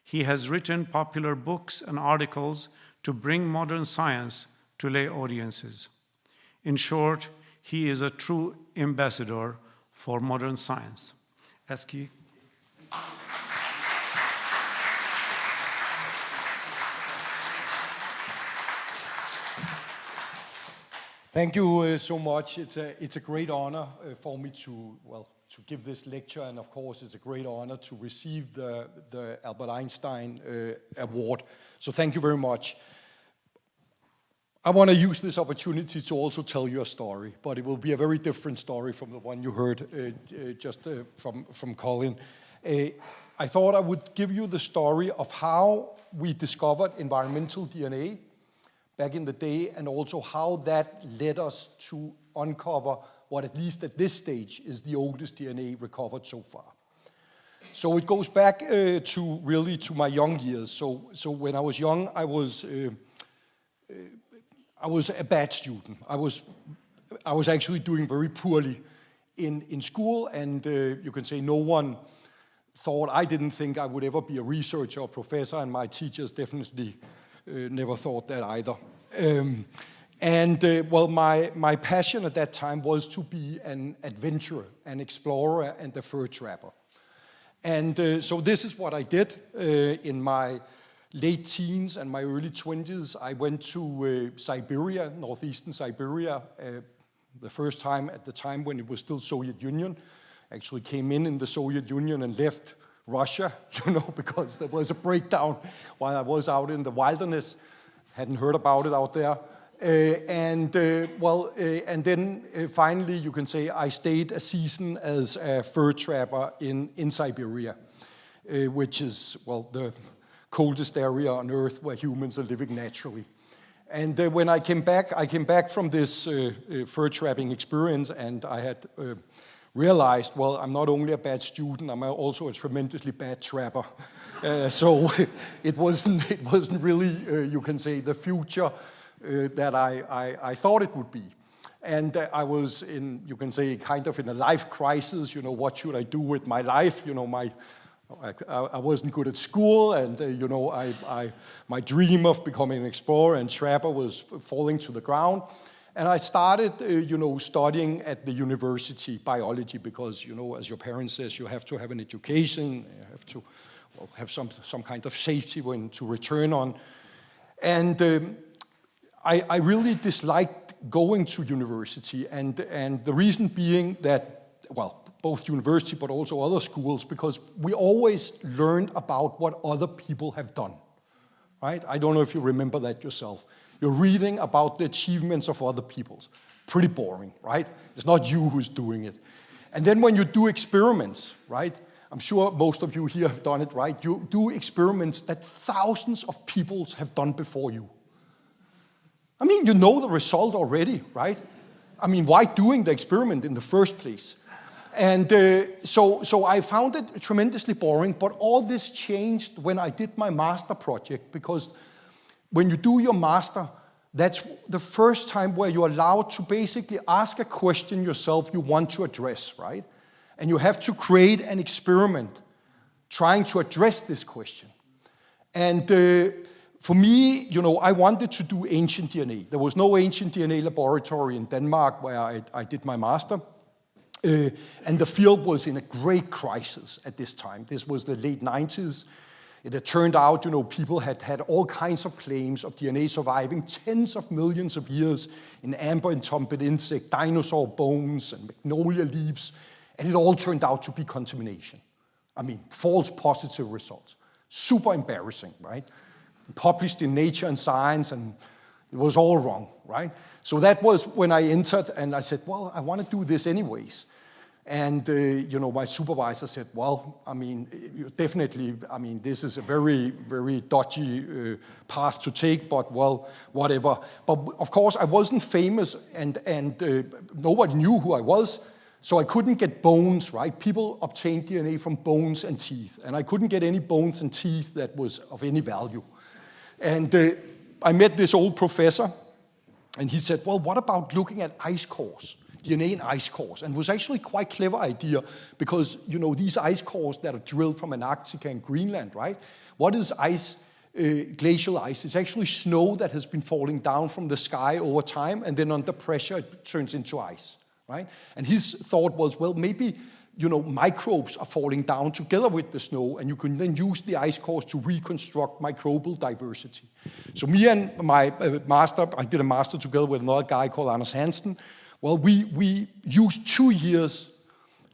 Speaker 9: He has written popular books and articles to bring modern science to lay audiences. In short, he is a true ambassador for modern science. Eske.
Speaker 11: Thank you so much. It's a great honor for me to give this lecture, and of course it's a great honor to receive the Albert Einstein Award. So thank you very much. I want to use this opportunity to also tell you a story, but it will be a very different story from the one you heard just from Colin. I thought I would give you the story of how we discovered environmental DNA back in the day, and also how that led us to uncover what, at least at this stage, is the oldest DNA recovered so far. So it goes back to my young years. So when I was young, I was a bad student. I was actually doing very poorly in school, and you can say no one thought, I didn't think I would ever be a researcher or professor, and my teachers definitely never thought that either. My passion at that time was to be an adventurer, an explorer, and a fur trapper. And so this is what I did in my late teens and my early 20s. I went to Siberia, northeastern Siberia, the first time at the time when it was still Soviet Union. Actually came in the Soviet Union and left Russia, because there was a breakdown while I was out in the wilderness. Hadn't heard about it out there. And then finally, you can say, I stayed a season as a fur trapper in Siberia, which is, the coldest area on Earth where humans are living naturally. And when I came back from this fur trapping experience, and I had realized, I'm not only a bad student, I'm also a tremendously bad trapper. So it wasn't really, you can say, the future that I thought it would be. And I was in, you can say, kind of in a life crisis. What should I do with my life? I wasn't good at school, and my dream of becoming an explorer and trapper was falling to the ground. And I started, studying at the university biology, because, as your parents says, you have to have an education, you have to have some kind of safety when to return on. And I really disliked going to university, and the reason being that, both university but also other schools, because we always learned about what other people have done, right? I don't know if you remember that yourself. You're reading about the achievements of other people. Pretty boring, right? It's not you who's doing it. And then when you do experiments, right? I'm sure most of you here have done it, right? You do experiments that thousands of people have done before you. I mean, you know the result already, right? I mean, why doing the experiment in the first place? And so I found it tremendously boring, but all this changed when I did my master project, because when you do your master, that's the first time where you're allowed to basically ask a question yourself you want to address, right? And you have to create an experiment trying to address this question. And for me, I wanted to do ancient DNA. There was no ancient DNA laboratory in Denmark where I did my master. And the field was in a great crisis at this time. This was the late 90s. It had turned out, people had all kinds of claims of DNA surviving tens of millions of years in amber-entombed insect, dinosaur bones, and magnolia leaves, and it all turned out to be contamination. I mean, false positive results. Super embarrassing, right? Published in Nature and Science, and it was all wrong, right? So that was when I entered, and I said, I want to do this anyways. And, my supervisor said, this is a very, very dodgy path to take, but, whatever. But, of course, I wasn't famous, and nobody knew who I was, so I couldn't get bones, right? People obtained DNA from bones and teeth, and I couldn't get any bones and teeth that was of any value. And I met this old professor, and he said, what about looking at ice cores? DNA in ice cores, and it was actually quite a clever idea, because, these ice cores that are drilled from Antarctica and Greenland, right? What is ice, glacial ice? It's actually snow that has been falling down from the sky over time, and then under pressure it turns into ice, right? And his thought was, maybe microbes are falling down together with the snow, and you can then use the ice cores to reconstruct microbial diversity. So me and my master, I did a master together with another guy called Anders Hansen. Well, we used 2 years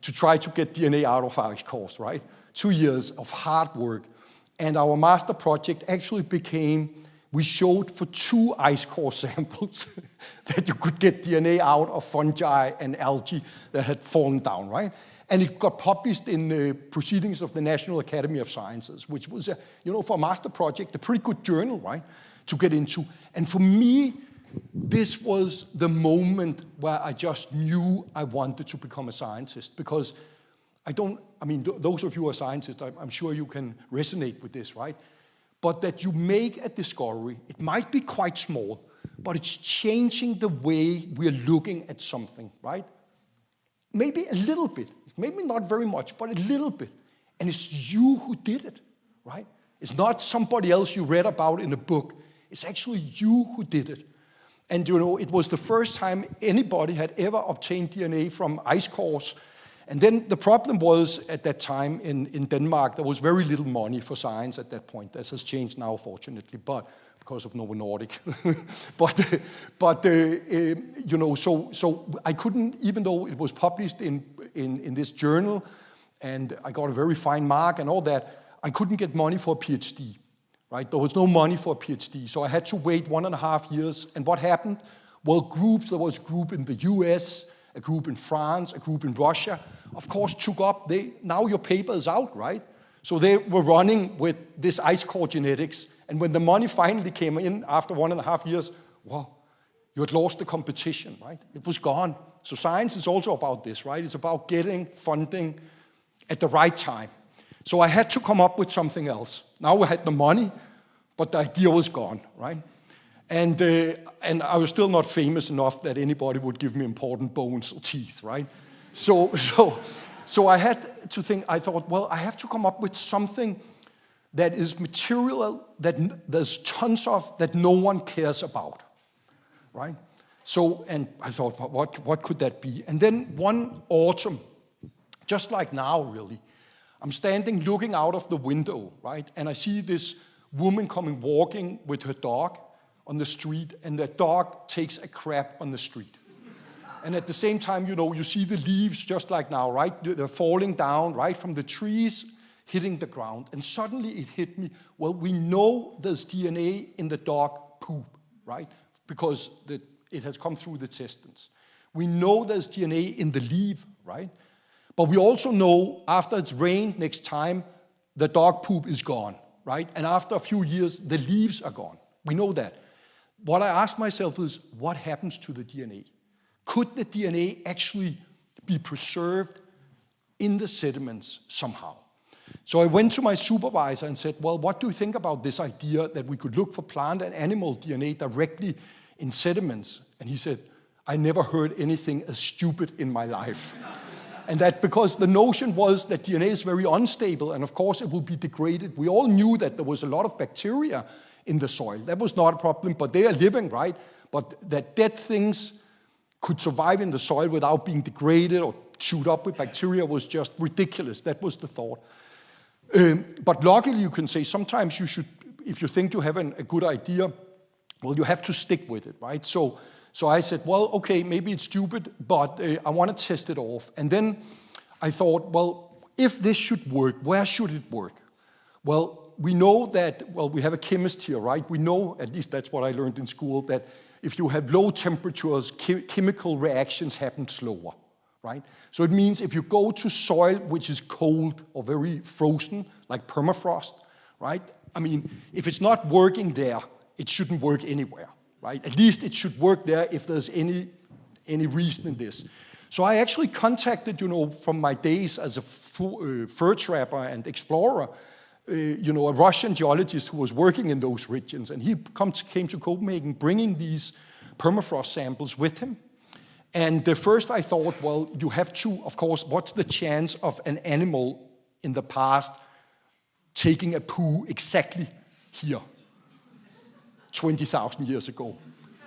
Speaker 11: to try to get DNA out of our ice cores, right? 2 years of hard work. And our master project actually became, we showed for 2 ice core samples that you could get DNA out of fungi and algae that had fallen down, right? And it got published in the Proceedings of the National Academy of Sciences, which was, for a master project, a pretty good journal, right, to get into. And for me, this was the moment where I just knew I wanted to become a scientist, because those of you who are scientists, I'm sure you can resonate with this, right? But that you make a discovery, it might be quite small, but it's changing the way we're looking at something, right? Maybe a little bit, maybe not very much, but a little bit. And it's you who did it, right? It's not somebody else you read about in a book. It's actually you who did it. And it was the first time anybody had ever obtained DNA from ice cores. And then the problem was, at that time in Denmark, there was very little money for science at that point. That has changed now, fortunately, but because of Novo Nordic. So I couldn't, even though it was published in this journal, and I got a very fine mark and all that, I couldn't get money for a PhD, right? There was no money for a PhD, so I had to wait 1.5 years. And what happened? Well, there was a group in the US, a group in France, a group in Russia, of course, took up, now your paper is out, right? So they were running with this ice core genetics, and when the money finally came in after 1.5 years, well, you had lost the competition, right? It was gone. So science is also about this, right? It's about getting funding at the right time. So I had to come up with something else. Now we had the money, but the idea was gone, right? And I was still not famous enough that anybody would give me important bones or teeth, right? So I had to think, I thought, well, I have to come up with something that is material, that there's tons of, that no one cares about, right? So, and I thought, what could that be? And then one autumn, just like now, really, I'm standing looking out of the window, right? And I see this woman coming walking with her dog on the street, and the dog takes a crap on the street. And at the same time, you see the leaves just like now, right? They're falling down right from the trees, hitting the ground. And suddenly it hit me, well, we know there's DNA in the dog poop, right? Because it has come through the intestines. We know there's DNA in the leaf, right? But we also know after it's rained next time, the dog poop is gone, right? And after a few years, the leaves are gone. We know that. What I asked myself is, what happens to the DNA? Could the DNA actually be preserved in the sediments somehow? So I went to my supervisor and said, well, what do you think about this idea that we could look for plant and animal DNA directly in sediments? And he said, I never heard anything as stupid in my life. And that because the notion was that DNA is very unstable, and of course it will be degraded. We all knew that there was a lot of bacteria in the soil. That was not a problem, but they are living, right? But that dead things could survive in the soil without being degraded or chewed up with bacteria was just ridiculous. That was the thought. But luckily, you can say sometimes you should, if you think you have a good idea, well, you have to stick with it, right? So I said, well, okay, maybe it's stupid, but I want to test it off. And then I thought, well, if this should work, where should it work? Well, we know that, well, we have a chemist here, right? We know, at least that's what I learned in school, that if you have low temperatures, chemical reactions happen slower, right? So it means if you go to soil which is cold or very frozen, like permafrost, right? I mean, if it's not working there, it shouldn't work anywhere, right? At least it should work there if there's any reason in this. So I actually contacted, from my days as a fur trapper and explorer, a Russian geologist who was working in those regions, and he came to Copenhagen bringing these permafrost samples with him. And first I thought, well, you have to, of course, what's the chance of an animal in the past taking a poo exactly here, 20,000 years ago?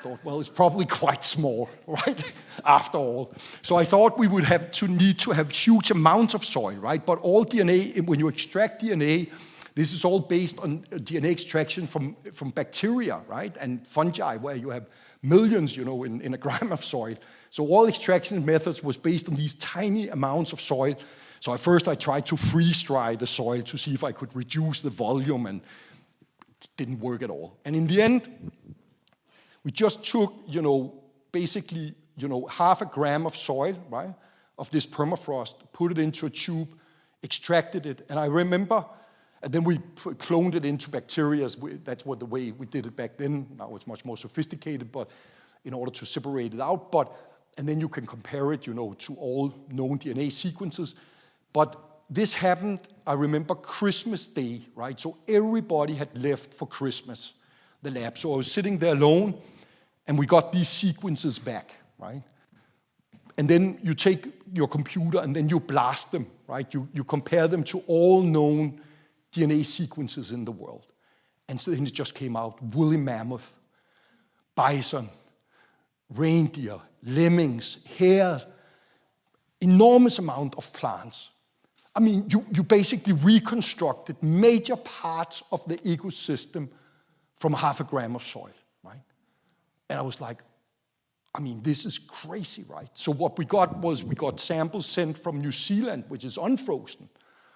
Speaker 11: thought, well, it's probably quite small, right, after all. So I thought we would need to have huge amounts of soil, right? But all DNA, when you extract DNA, this is all based on DNA extraction from bacteria, right, and fungi, where you have millions, in a gram of soil. So all extraction methods was based on these tiny amounts of soil. So at first I tried to freeze-dry the soil to see if I could reduce the volume, and it didn't work at all. And in the end, we just took, basically, half a gram of soil, right, of this permafrost, put it into a tube, extracted it, and I remember, and then we cloned it into bacteria. That's the way we did it back then. Now it's much more sophisticated, but in order to separate it out. And then you can compare it, to all known DNA sequences. But this happened, I remember, Christmas Day, right? So everybody had left for Christmas, the lab. So I was sitting there alone, and we got these sequences back, right? And then you take your computer, and then you blast them, right? You compare them to all known DNA sequences in the world. And so then it just came out: woolly mammoth, bison, reindeer, lemmings, hare, enormous amount of plants. I mean, you basically reconstructed major parts of the ecosystem from half a gram of soil, right? And I was like, this is crazy, right? So what we got samples sent from New Zealand, which is unfrozen,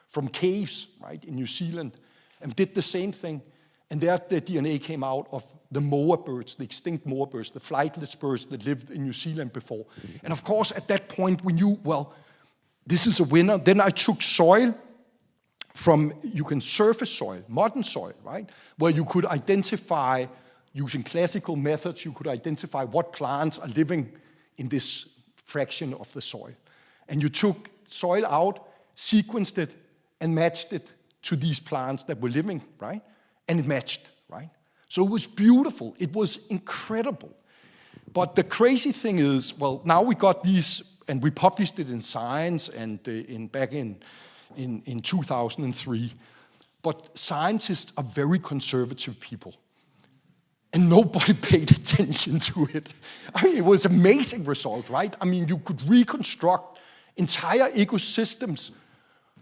Speaker 11: from caves, right, in New Zealand, and did the same thing. And there the DNA came out of the moa birds, the extinct moa birds, the flightless birds that lived in New Zealand before. And of course, at that point, we knew, well, this is a winner. Then I took soil from, surface soil, modern soil, right, where you could identify, using classical methods, you could identify what plants are living in this fraction of the soil. And you took soil out, sequenced it, and matched it to these plants that were living, right? And it matched, right? So it was beautiful. It was incredible. But the crazy thing is, well, now we got these, and we published it in Science and back in 2003. But scientists are very conservative people. And nobody paid attention to it. It was an amazing result, right? You could reconstruct entire ecosystems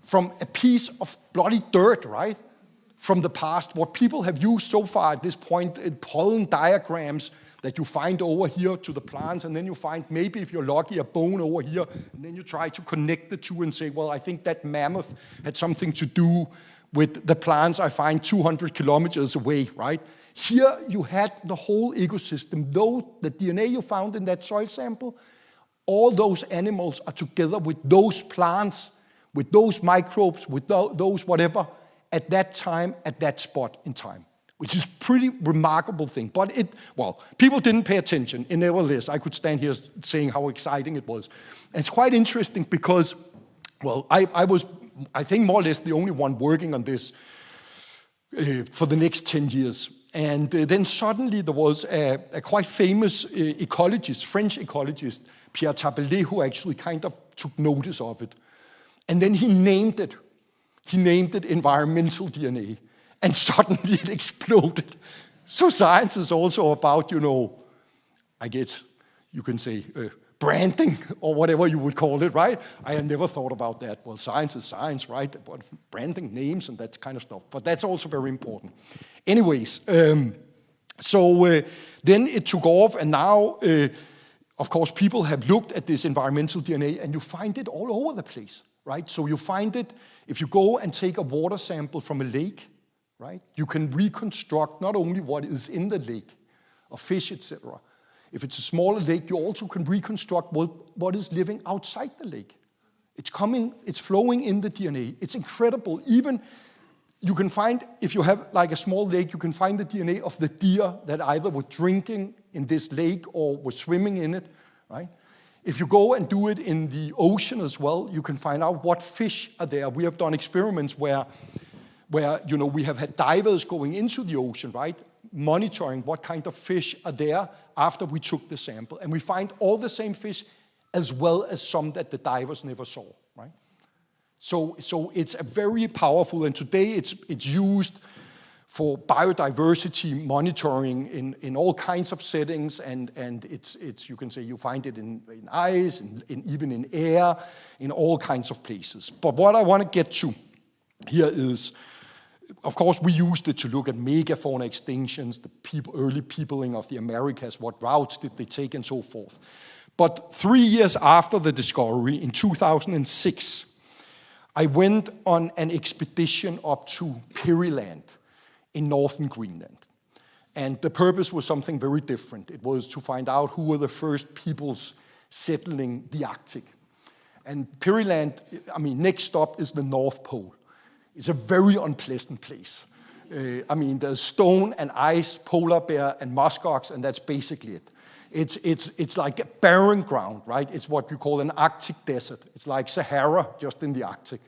Speaker 11: from a piece of bloody dirt, right? From the past. What people have used so far at this point, pollen diagrams that you find over here to the plants, and then you find, maybe if you're lucky, a bone over here, and then you try to connect the two and say, well, I think that mammoth had something to do with the plants I find 200 kilometers away, right? Here you had the whole ecosystem. Though the DNA you found in that soil sample, all those animals are together with those plants, with those microbes, with those whatever, at that time, at that spot in time, which is pretty remarkable thing. But people didn't pay attention. And nevertheless, I could stand here saying how exciting it was. And it's quite interesting because, well, I was, I think, more or less the only one working on this for the next 10 years. And then suddenly there was a quite famous ecologist, French ecologist, Pierre Tabellet, who actually kind of took notice of it. And then he named it. He named it environmental DNA. And suddenly it exploded. So science is also about, I guess you can say branding or whatever you would call it, right? I had never thought about that. Well, science is science, right? But branding names and that kind of stuff. But that's also very important. Anyways, then it took off, and now, of course, people have looked at this environmental DNA, and you find it all over the place, right? So you find it, if you go and take a water sample from a lake, right? You can reconstruct not only what is in the lake, of fish, etc. If it's a smaller lake, you also can reconstruct what is living outside the lake. It's flowing in the DNA. It's incredible. Even you can find, if you have like a small lake, you can find the DNA of the deer that either were drinking in this lake or were swimming in it, right? If you go and do it in the ocean as well, you can find out what fish are there. We have done experiments where we have had divers going into the ocean, right? Monitoring what kind of fish are there after we took the sample. And we find all the same fish as well as some that the divers never saw, right? So it's a very powerful, and today it's used for biodiversity monitoring in all kinds of settings, and it's you can say you find it in ice, and even in air, in all kinds of places. But what I want to get to here is, of course, we used it to look at megafauna extinctions, the early peopling of the Americas, what routes did they take, and so forth. But 3 years after the discovery, in 2006, I went on an expedition up to Peary in northern Greenland. And the purpose was something very different. It was to find out who were the first peoples settling the Arctic. And Peary, next stop is the North Pole. It's a very unpleasant place. There's stone and ice, polar bear and muskox, and that's basically it. It's like a barren ground, right? It's what you call an Arctic desert. It's like Sahara, just in the Arctic.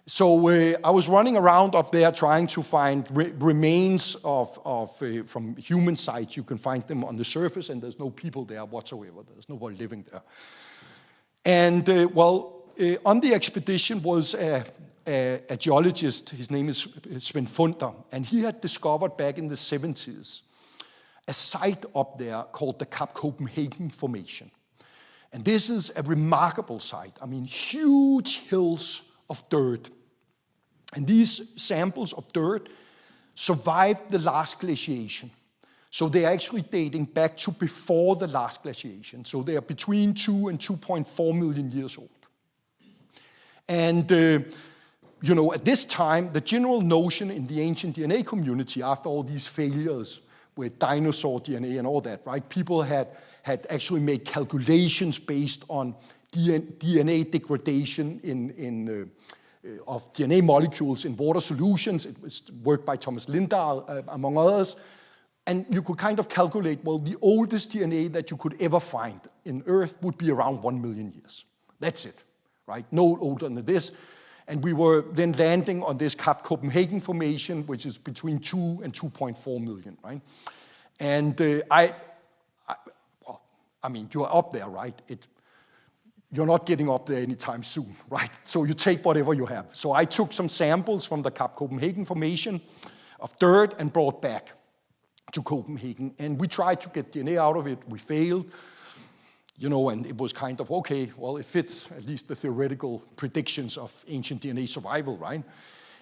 Speaker 11: So I was running around up there trying to find remains from human sites. You can find them on the surface, and there's no people there whatsoever. There's nobody living there. And on the expedition was a geologist. His name is Sven Funder, and he had discovered back in the 70s a site up there called the Cap Copenhagen Formation. And this is a remarkable site. Huge hills of dirt. And these samples of dirt survived the last glaciation. So they are actually dating back to before the last glaciation. So they are between 2 and 2.4 million years old. And at this time, the general notion in the ancient DNA community, after all these failures with dinosaur DNA and all that, right? People had actually made calculations based on DNA degradation of DNA molecules in water solutions. It was work by Thomas Lindahl, among others. And you could kind of calculate, the oldest DNA that you could ever find in Earth would be around 1 million years. That's it, right? No older than this. And we were then landing on this Cap Copenhagen Formation, which is between 2 and 2.4 million, right? And you're up there, right? You're not getting up there anytime soon, right? So you take whatever you have. So I took some samples from the Cap Copenhagen Formation of dirt and brought back to Copenhagen. And we tried to get DNA out of it. We failed. And it was kind of, okay, it fits at least the theoretical predictions of ancient DNA survival, right?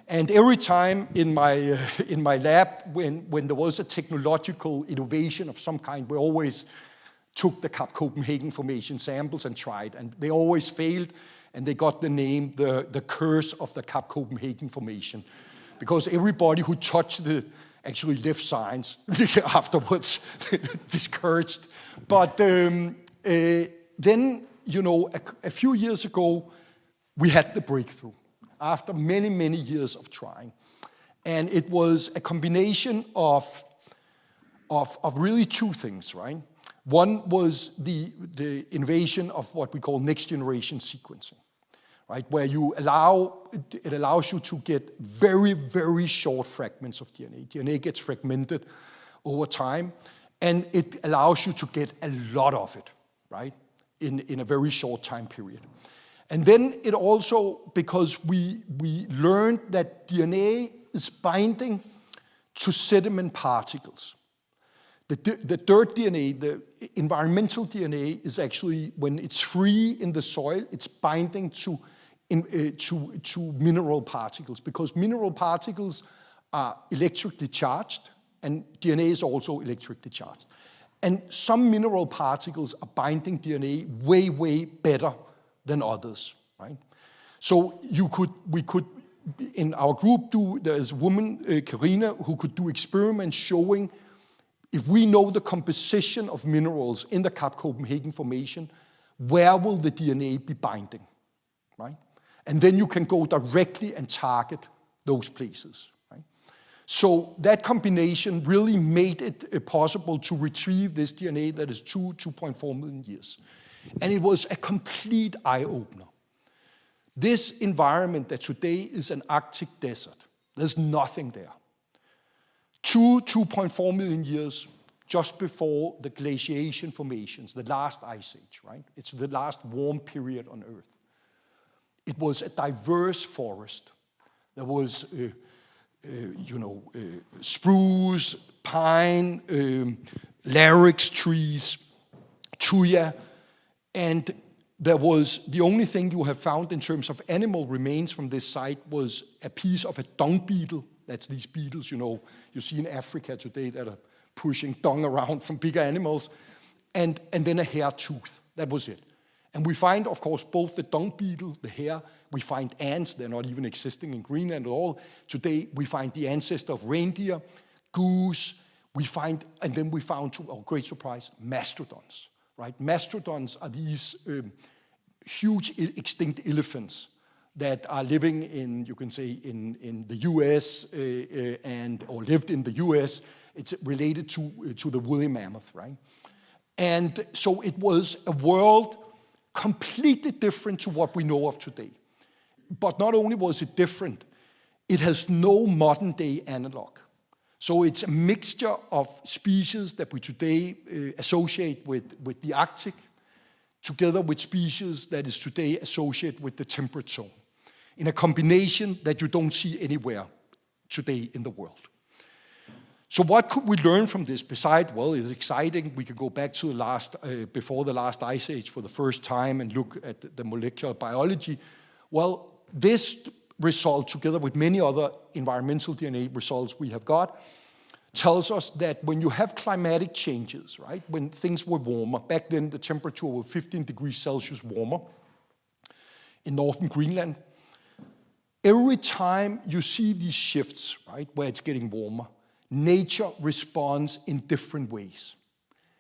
Speaker 11: And every time in my lab, when there was a technological innovation of some kind, we always took the Cap Copenhagen Formation samples and tried, and they always failed, and they got the name, the curse of the Cap Copenhagen Formation, because everybody who touched it actually left signs afterwards, discouraged. But then, a few years ago, we had the breakthrough after many, many years of trying. And it was a combination of really two things, right? One was the innovation of what we call next generation sequencing, right? Where it allows you to get very, very short fragments of DNA. DNA gets fragmented over time, and it allows you to get a lot of it, right? In a very short time period. And then it also, because we learned that DNA is binding to sediment particles. The dirt DNA, the environmental DNA, is actually, when it's free in the soil, it's binding to mineral particles, because mineral particles are electrically charged, and DNA is also electrically charged. And some mineral particles are binding DNA way, way better than others, right? So we could, in our group, there's a woman, Karina, who could do experiments showing if we know the composition of minerals in the Cap Copenhagen Formation, where will the DNA be binding, right? And then you can go directly and target those places, right? So that combination really made it possible to retrieve this DNA that is 2.4 million years. And it was a complete eye-opener. This environment that today is an Arctic desert, there's nothing there. 2.4 million years just before the glaciation formations, the last ice age, right? It's the last warm period on Earth. It was a diverse forest. There was spruce, pine, larix trees, tuya, and there was the only thing you have found in terms of animal remains from this site was a piece of a dung beetle. That's these beetles, you see in Africa today that are pushing dung around from bigger animals, and then a hair tooth. That was it. And we find, of course, both the dung beetle, the hair, we find ants, they're not even existing in Greenland at all. Today, we find the ancestor of reindeer, goose, and then we found, to our great surprise, mastodons, right? Mastodons are these huge extinct elephants that are living in, you can say, in the US or lived in the US. It's related to the woolly mammoth, right? And so it was a world completely different to what we know of today. But not only was it different, it has no modern day analog. So it's a mixture of species that we today associate with the Arctic, together with species that is today associated with the temperate zone, in a combination that you don't see anywhere today in the world. So what could we learn from this? Besides, well, it's exciting. We could go back to before the last ice age for the first time and look at the molecular biology. Well, this result, together with many other environmental DNA results we have got, tells us that when you have climatic changes, right, when things were warmer, back then the temperature was 15 degrees Celsius warmer in northern Greenland, every time you see these shifts, right, where it's getting warmer, nature responds in different ways.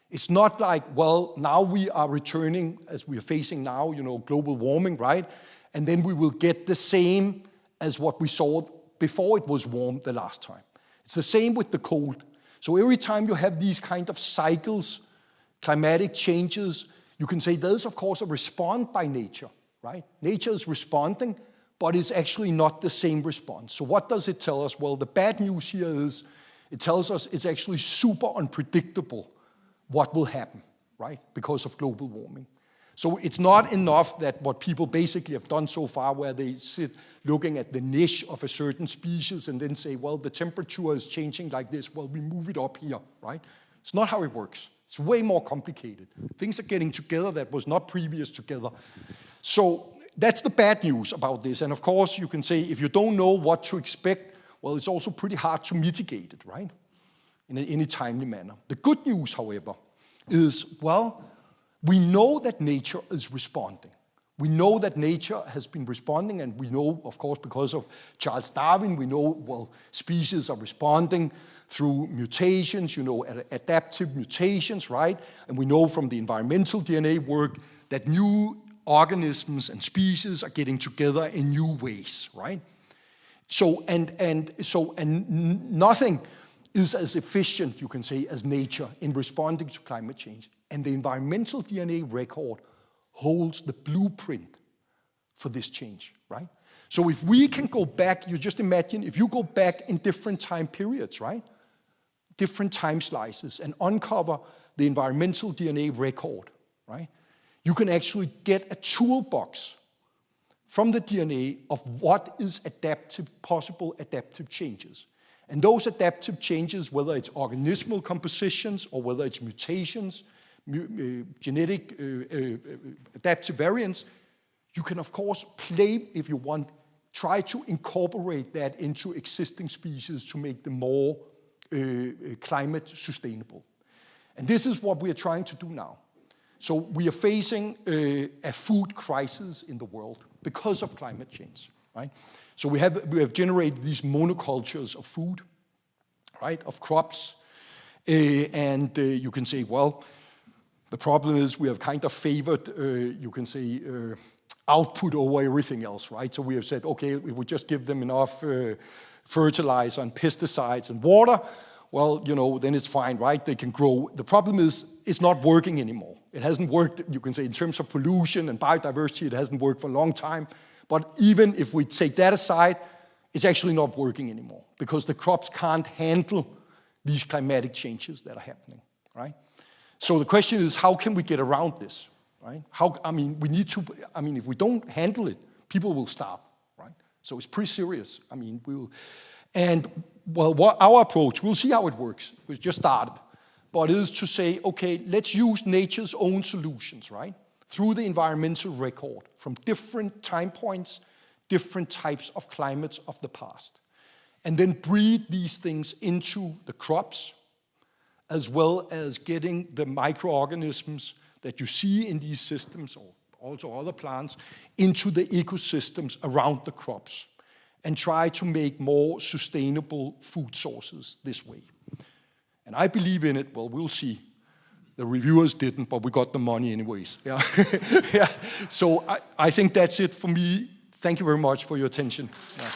Speaker 11: It's not like, well, now we are returning, as we are facing now, global warming, right? And then we will get the same as what we saw before it was warm the last time. It's the same with the cold. So every time you have these kind of cycles, climatic changes, you can say there's, of course, a response by nature, right? Nature is responding, but it's actually not the same response. So what does it tell us? Well, the bad news here is it tells us it's actually super unpredictable what will happen, right? Because of global warming. So it's not enough that what people basically have done so far, where they sit looking at the niche of a certain species and then say, well, the temperature is changing like this, well, we move it up here, right? It's not how it works. It's way more complicated. Things are getting together that was not previous together. So that's the bad news about this. And of course, you can say, if you don't know what to expect, well, it's also pretty hard to mitigate it, right? In any timely manner. The good news, however, is, well, we know that nature is responding. We know that nature has been responding, and we know, of course, because of Charles Darwin, we know, well, species are responding through mutations, adaptive mutations, right? And we know from the environmental DNA work that new organisms and species are getting together in new ways, right? So, and nothing is as efficient, you can say, as nature in responding to climate change. And the environmental DNA record holds the blueprint for this change, right? So if we can go back, you just imagine, if you go back in different time periods, right? Different time slices and uncover the environmental DNA record, right? You can actually get a toolbox from the DNA of what is possible adaptive changes. And those adaptive changes, whether it's organismal compositions or whether it's mutations, genetic adaptive variants, you can, of course, play, if you want, try to incorporate that into existing species to make them more climate sustainable. And this is what we are trying to do now. So we are facing a food crisis in the world because of climate change, right? So we have generated these monocultures of food, right, of crops, and you can say, well, the problem is we have kind of favored, you can say, output over everything else, right? So we have said, okay, we would just give them enough fertilizer and pesticides and water, well, then it's fine, right? They can grow. The problem is it's not working anymore. It hasn't worked, you can say, in terms of pollution and biodiversity, it hasn't worked for a long time. But even if we take that aside, it's actually not working anymore because the crops can't handle these climatic changes that are happening, right? So the question is, how can we get around this, right? If we don't handle it, people will starve, right? So it's pretty serious. And well, what our approach, we'll see how it works. We've just started. But it is to say, okay, let's use nature's own solutions, right? Through the environmental record from different time points, different types of climates of the past. And then breed these things into the crops, as well as getting the microorganisms that you see in these systems, or also other plants, into the ecosystems around the crops, and try to make more sustainable food sources this way. And I believe in it. Well, we'll see. The reviewers didn't, but we got the money anyways. Yeah. Yeah. So I think that's it for me. Thank you very much for your attention. Yeah.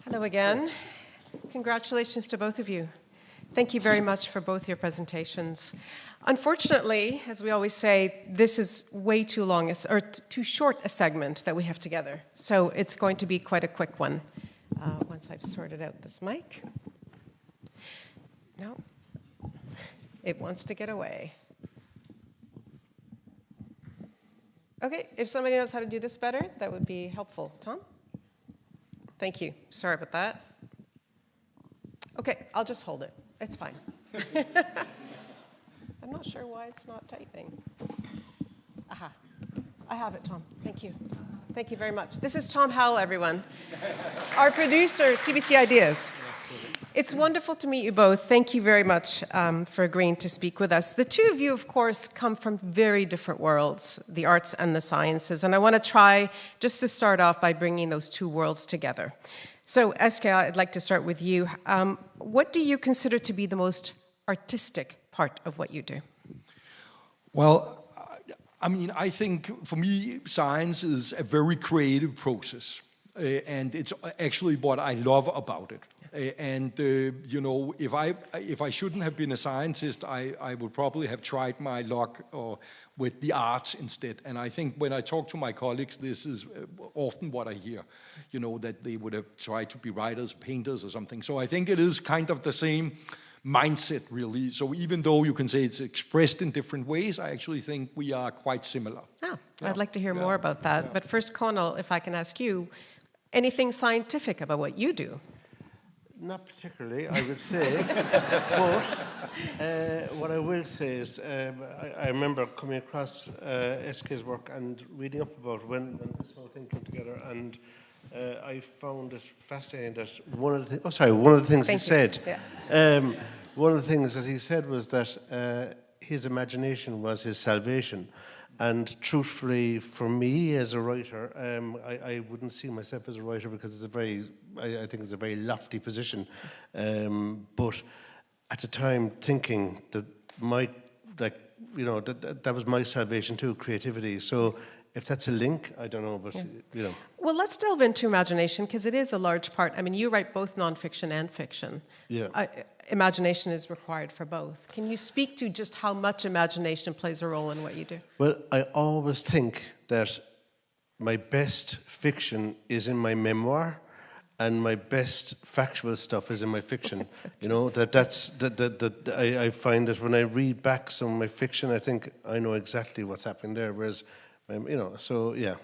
Speaker 7: Hello again. Congratulations to both of you. Thank you very much for both your presentations. Unfortunately, as we always say, this is way too long, or too short a segment that we have together. So it's going to be quite a quick one once I've sorted out this mic. No, it wants to get away. Okay, if somebody knows how to do this better, that would be helpful. Tom? Thank you. Sorry about that. Okay, I'll just hold it. It's fine. I'm not sure why it's not typing. Aha. I have it, Tom. Thank you. Thank you very much. This is Tom Howell, everyone. Our producer, CBC Ideas. It's wonderful to meet you both. Thank you very much for agreeing to speak with us. The two of you, of course, come from very different worlds, the arts and the sciences, and I want to try just to start off by bringing those two worlds together. So, Eske, I'd like to start with you. What do you consider to be the most artistic part of what you do?
Speaker 11: Well, I mean, I think for me, science is a very creative process, and it's actually what I love about it. And you know, if I shouldn't have been a scientist, I would probably have tried my luck with the arts instead. And I think when I talk to my colleagues, this is often what I hear, you know, that they would have tried to be writers, painters, or something. So I think it is kind of the same mindset, really. So even though you can say it's expressed in different ways, I actually think we are quite similar.
Speaker 7: Oh, yeah. I'd like to hear more about that. Yeah. But first, Cónal, if I can ask you, anything scientific about what you do?
Speaker 10: Not particularly, I would say. But what I will say is, I remember coming across Eske's work and reading up about when this whole thing came together, and I found it fascinating that one of the things he said. Yeah. One of the things that he said was that his imagination was his salvation. And truthfully, for me as a writer, I wouldn't see myself as a writer because it's I think it's a very lofty position. But at the time, thinking that that was my salvation too, creativity. So if that's a link, I don't know, but you know.
Speaker 7: Well, let's delve into imagination because it is a large part. I mean, you write both nonfiction and fiction.
Speaker 10: Yeah.
Speaker 7: Imagination is required for both. Can you speak to just how much imagination plays a role in what you do? Well,
Speaker 10: I always think that my best fiction is in my memoir, and my best factual stuff is in my fiction. Okay. You know, I find that when I read back some of my fiction, I think I know exactly what's happening there. Whereas, you know, so yeah.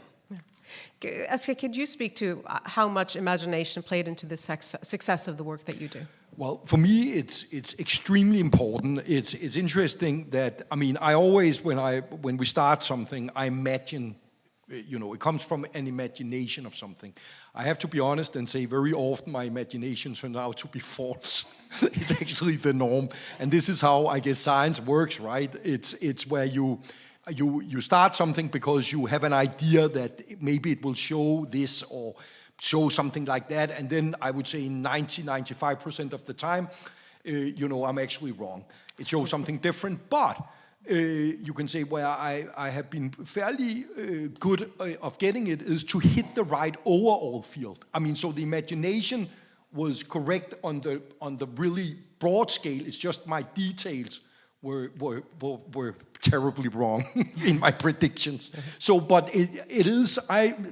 Speaker 7: Eske, could you speak to how much imagination played into the success of the work that you do?
Speaker 11: Well, for me, it's extremely important. It's interesting that, I mean, I always, when we start something, I imagine, you know, it comes from an imagination of something. I have to be honest and say very often my imagination turns out to be false. It's actually the norm. And this is how, I guess, science works, right? It's where you start something because you have an idea that maybe it will show this or show something like that, and then I would say 95% of the time, you know, I'm actually wrong. It shows something different, but you can say where I have been fairly good of getting it is to hit the right overall field. I mean, so the imagination was correct on the really broad scale. It's just my details were terribly wrong in my predictions. So, but it is,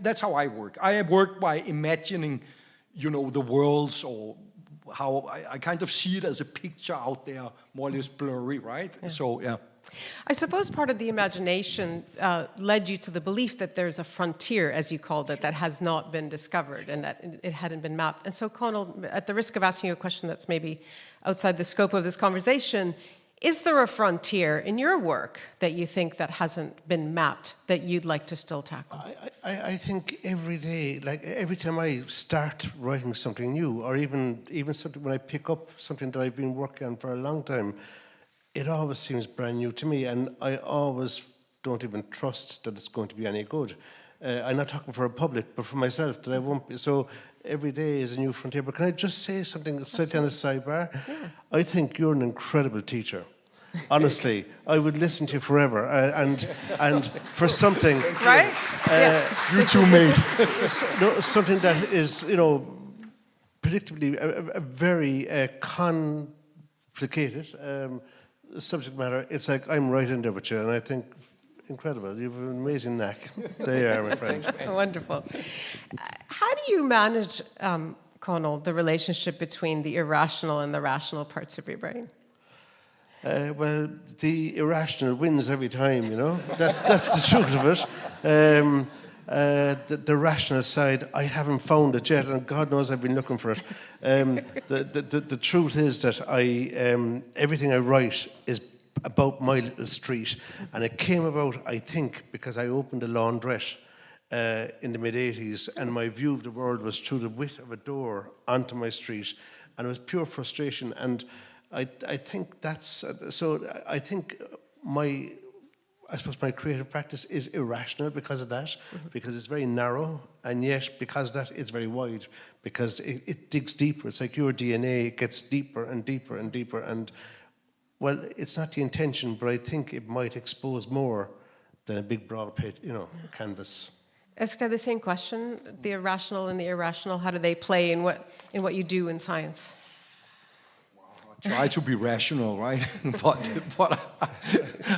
Speaker 11: that's how I work. I work by imagining, the worlds, or how I kind of see it as a picture out there, more or less blurry, right? Yeah. So, yeah.
Speaker 7: I suppose part of the imagination led you to the belief that there's a frontier, as you called it, that has not been discovered and that it hadn't been mapped. And so, Cónal, at the risk of asking you a question that's maybe outside the scope of this conversation, is there a frontier in your work that you think that hasn't been mapped that you'd like to still tackle?
Speaker 10: I think every day, like every time I start writing something new, or even something when I pick up something that I've been working on for a long time, it always seems brand new to me, and I always don't even trust that it's going to be any good. I'm not talking for a public, but for myself, that I won't be. So every day is a new frontier. But can I just say something, sit on a sidebar? Yeah. I think you're an incredible teacher. Honestly, I would listen to you forever, and for something,
Speaker 7: right?
Speaker 11: You too, mate.
Speaker 10: Something that is, predictably a very complicated subject matter. It's like I'm right in there with you, and I think incredible. You have an amazing knack. There you are, my friend.
Speaker 7: Wonderful. How do you manage, Cónal, the relationship between the irrational and the rational parts of your brain?
Speaker 10: Well, the irrational wins every time, That's the truth of it. The rational side, I haven't found it yet, and God knows I've been looking for it. The truth is that everything I write is about my little street, and it came about, I think, because I opened a laundrette in the mid-'80s, and my view of the world was through the width of a door onto my street, and it was pure frustration. And I think that's so. I think my creative practice is irrational because of that, because it's very narrow, and yet because of that it's very wide, because it digs deeper. It's like your DNA, it gets deeper and deeper and deeper, and well, it's not the intention, but I think it might expose more than a big broad pit, canvas.
Speaker 7: Eske, the same question: the irrational and the irrational, how do they play in what you do in science?
Speaker 11: Try to be rational, right? but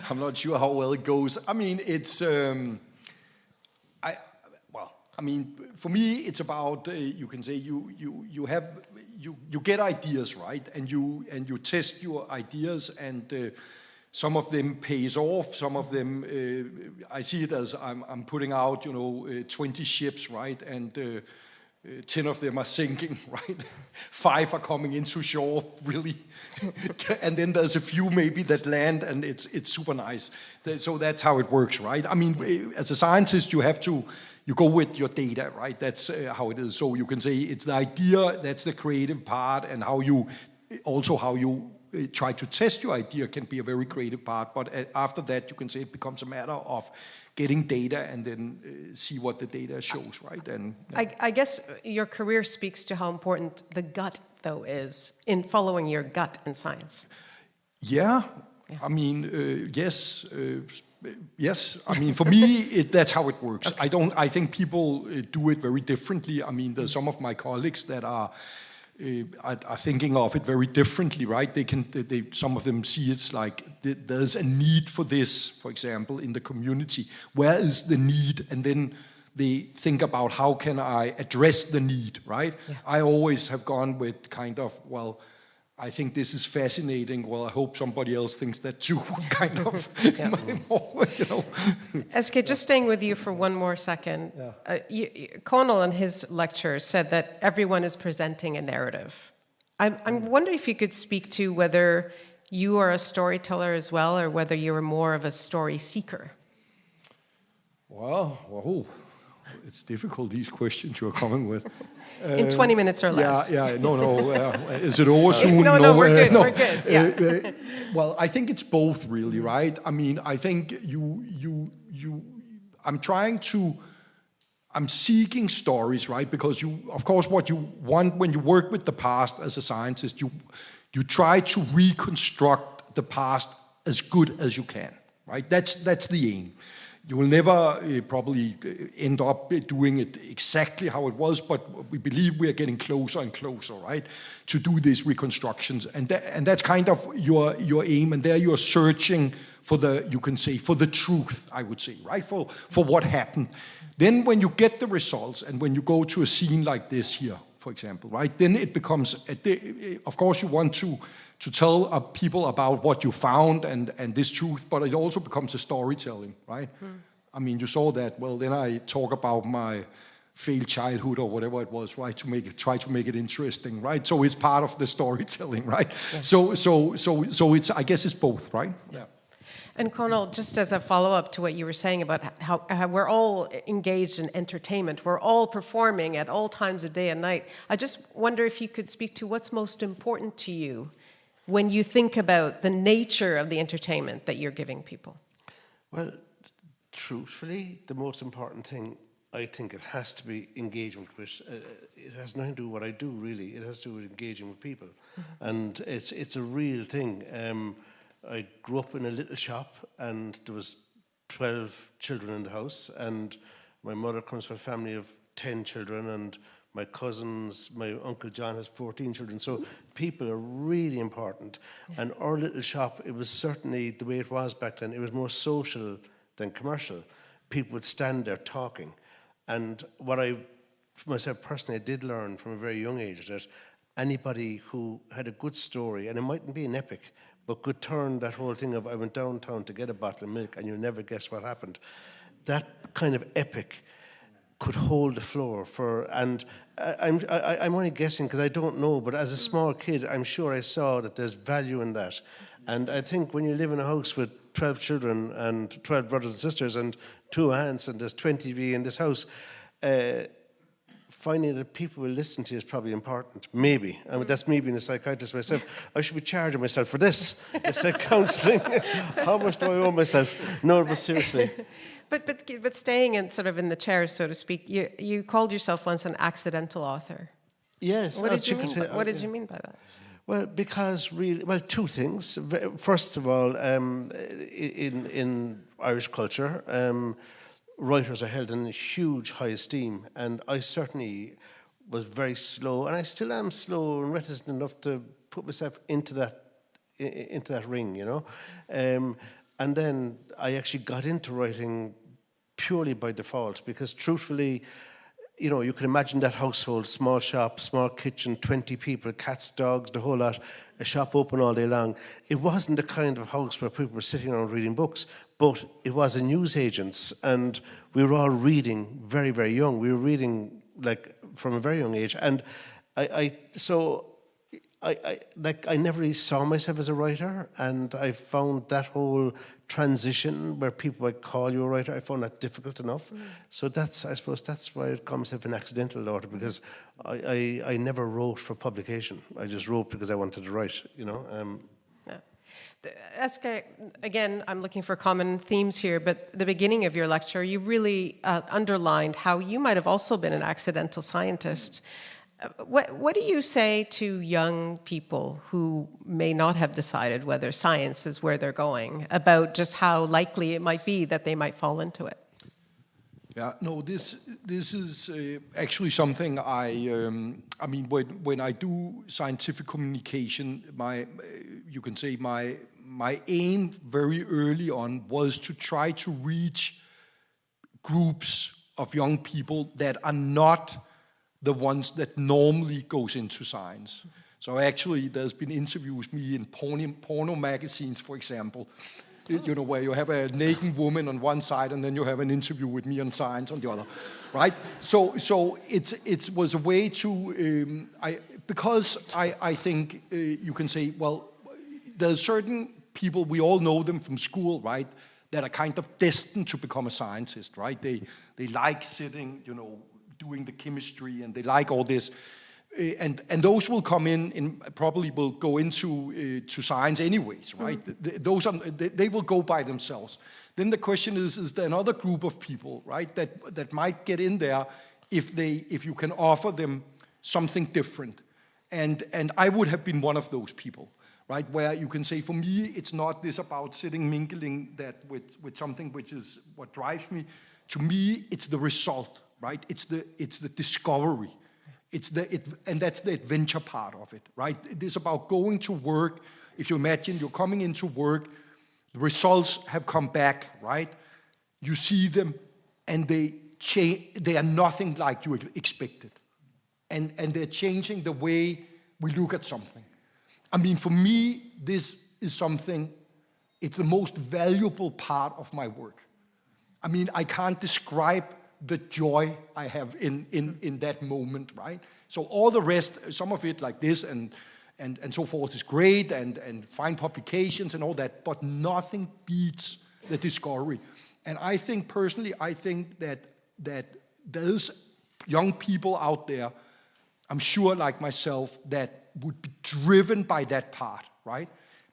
Speaker 11: I'm not sure how well it goes. I mean, it's for me, it's about you can say you get ideas, right? And you test your ideas, and some of them pays off. Some of them I see it as I'm putting out 20 ships, right? And 10 of them are sinking, right? 5 are coming into shore, really. And then there's a few maybe that land, and it's super nice. So that's how it works, right? I mean, as a scientist, you go with your data, right? That's how it is. So you can say it's the idea, that's the creative part, and how you try to test your idea can be a very creative part. But after that, you can say it becomes a matter of getting data and then see what the data shows, right? And
Speaker 7: I guess your career speaks to how important the gut, though, is in following your gut in science.
Speaker 11: Yeah. I mean, yes. Yes. I mean, for me, that's how it works. Okay. I think people do it very differently. I mean, there's some of my colleagues that are thinking of it very differently, right? Some of them see it's like there's a need for this, for example, in the community. Where is the need? And then they think about how can I address the need, right? Yeah. I always have gone with kind of, well, I think this is fascinating. Well, I hope somebody else thinks that too, kind of.
Speaker 7: Eske, just staying with you for one more second. Yeah. Cónal in his lecture said that everyone is presenting a narrative. I'm wondering if you could speak to whether you are a storyteller as well, or whether you are more of a story seeker.
Speaker 11: Well, it's difficult, these questions you're coming with.
Speaker 7: In 20 minutes or less.
Speaker 11: No. Is it over soon?
Speaker 7: No, we're good. We're good. Yeah.
Speaker 11: Well, I think it's both, really, right? I mean, I think I'm seeking stories, right? Because of course, what you want when you work with the past as a scientist, you try to reconstruct the past as good as you can, right? That's the aim. You will never probably end up doing it exactly how it was, but we believe we are getting closer and closer, right, to do these reconstructions. And that's kind of your aim, and there you're searching for the, you can say, for the truth, I would say, right, for what happened. Then when you get the results, and when you go to a scene like this here, for example, right, then it becomes, of course you want to tell people about what you found and this truth, but it also becomes a storytelling, right? I mean, you saw that. Well, then I talk about my failed childhood or whatever it was, right? Try to make it interesting, right? So it's part of the storytelling, right? Yeah. So it's, I guess it's both, right? Yeah.
Speaker 7: And Cónal, just as a follow-up to what you were saying about how we're all engaged in entertainment, we're all performing at all times of day and night, I just wonder if you could speak to what's most important to you when you think about the nature of the entertainment that you're giving people.
Speaker 10: Well, truthfully, the most important thing, I think it has to be engagement with, it has nothing to do with what I do, really. It has to do with engaging with people. Mm-hmm. And it's a real thing. I grew up in a little shop, and there was 12 children in the house, and my mother comes from a family of 10 children, and my cousins, my Uncle John has 14 children. So people are really important. Yeah. And our little shop, it was certainly the way it was back then. It was more social than commercial. People would stand there talking. And what I, myself personally, I did learn from a very young age that anybody who had a good story, and it mightn't be an epic, but could turn that whole thing of I went downtown to get a bottle of milk and you'll never guess what happened. That kind of epic could hold the floor for, and I'm only guessing because I don't know, but as a small kid, I'm sure I saw that there's value in that. And I think when you live in a house with 12 children and 12 brothers and sisters and 2 aunts and there's 20 of you in this house, finding that people will listen to you is probably important. Maybe. I mean, that's me being a psychiatrist myself. I should be charging myself for this. It's like counselling. How much do I owe myself? No, but seriously.
Speaker 7: But staying in sort of in the chair, so to speak, you called yourself once an accidental author.
Speaker 10: Yes.
Speaker 7: What did you mean by that?
Speaker 10: Well, because really, well, 2 things. First of all, in Irish culture, writers are held in huge high esteem, and I certainly was very slow, and I still am slow and reticent enough to put myself into that ring, you know. And then I actually got into writing purely by default, because truthfully, you know, you can imagine that household, small shop, small kitchen, 20 people, cats, dogs, the whole lot, a shop open all day long. It wasn't the kind of house where people were sitting around reading books, but it was a newsagent's, and we were all reading very, very young. We were reading like from a very young age, and I never really saw myself as a writer, and I found that whole transition where people might call you a writer, I found that difficult enough. Mm. So I suppose that's why I call myself an accidental author, because I never wrote for publication. I just wrote because I wanted to write, you know.
Speaker 7: Eske, again, I'm looking for common themes here, but at the beginning of your lecture, you really underlined how you might have also been an accidental scientist. What do you say to young people who may not have decided whether science is where they're going, about just how likely it might be that they might fall into it?
Speaker 11: Yeah, no, this is actually something I mean, when I do scientific communication, you can say my aim very early on was to try to reach groups of young people that are not the ones that normally goes into science. So actually, there's been interviews with me in porno magazines, for example, you know, where you have a naked woman on one side and then you have an interview with me on science on the other, right? So it was a way to, because I think you can say, well, there's certain people, we all know them from school, right, that are kind of destined to become a scientist, right? They like sitting, you know, doing the chemistry, and they like all this, and those will come in and probably will go into to science anyways, right? Mm. They will go by themselves. Then the question is there another group of people, right, that might get in there if you can offer them something different, and I would have been one of those people, right? Where you can say, for me, it's not this about sitting mingling that with something which is what drives me. To me, it's the result, right? It's the discovery. And that's the adventure part of it, right? It is about going to work. If you imagine you're coming into work, the results have come back, right? You see them, and they are nothing like you expected. And they're changing the way we look at something. I mean, for me, this is something, it's the most valuable part of my work. I mean, I can't describe the joy I have in that moment, right? So all the rest, some of it like this and so forth is great, and fine publications and all that, but nothing beats the discovery. And I think, personally, that there's young people out there, I'm sure like myself, that would be driven by that part, right?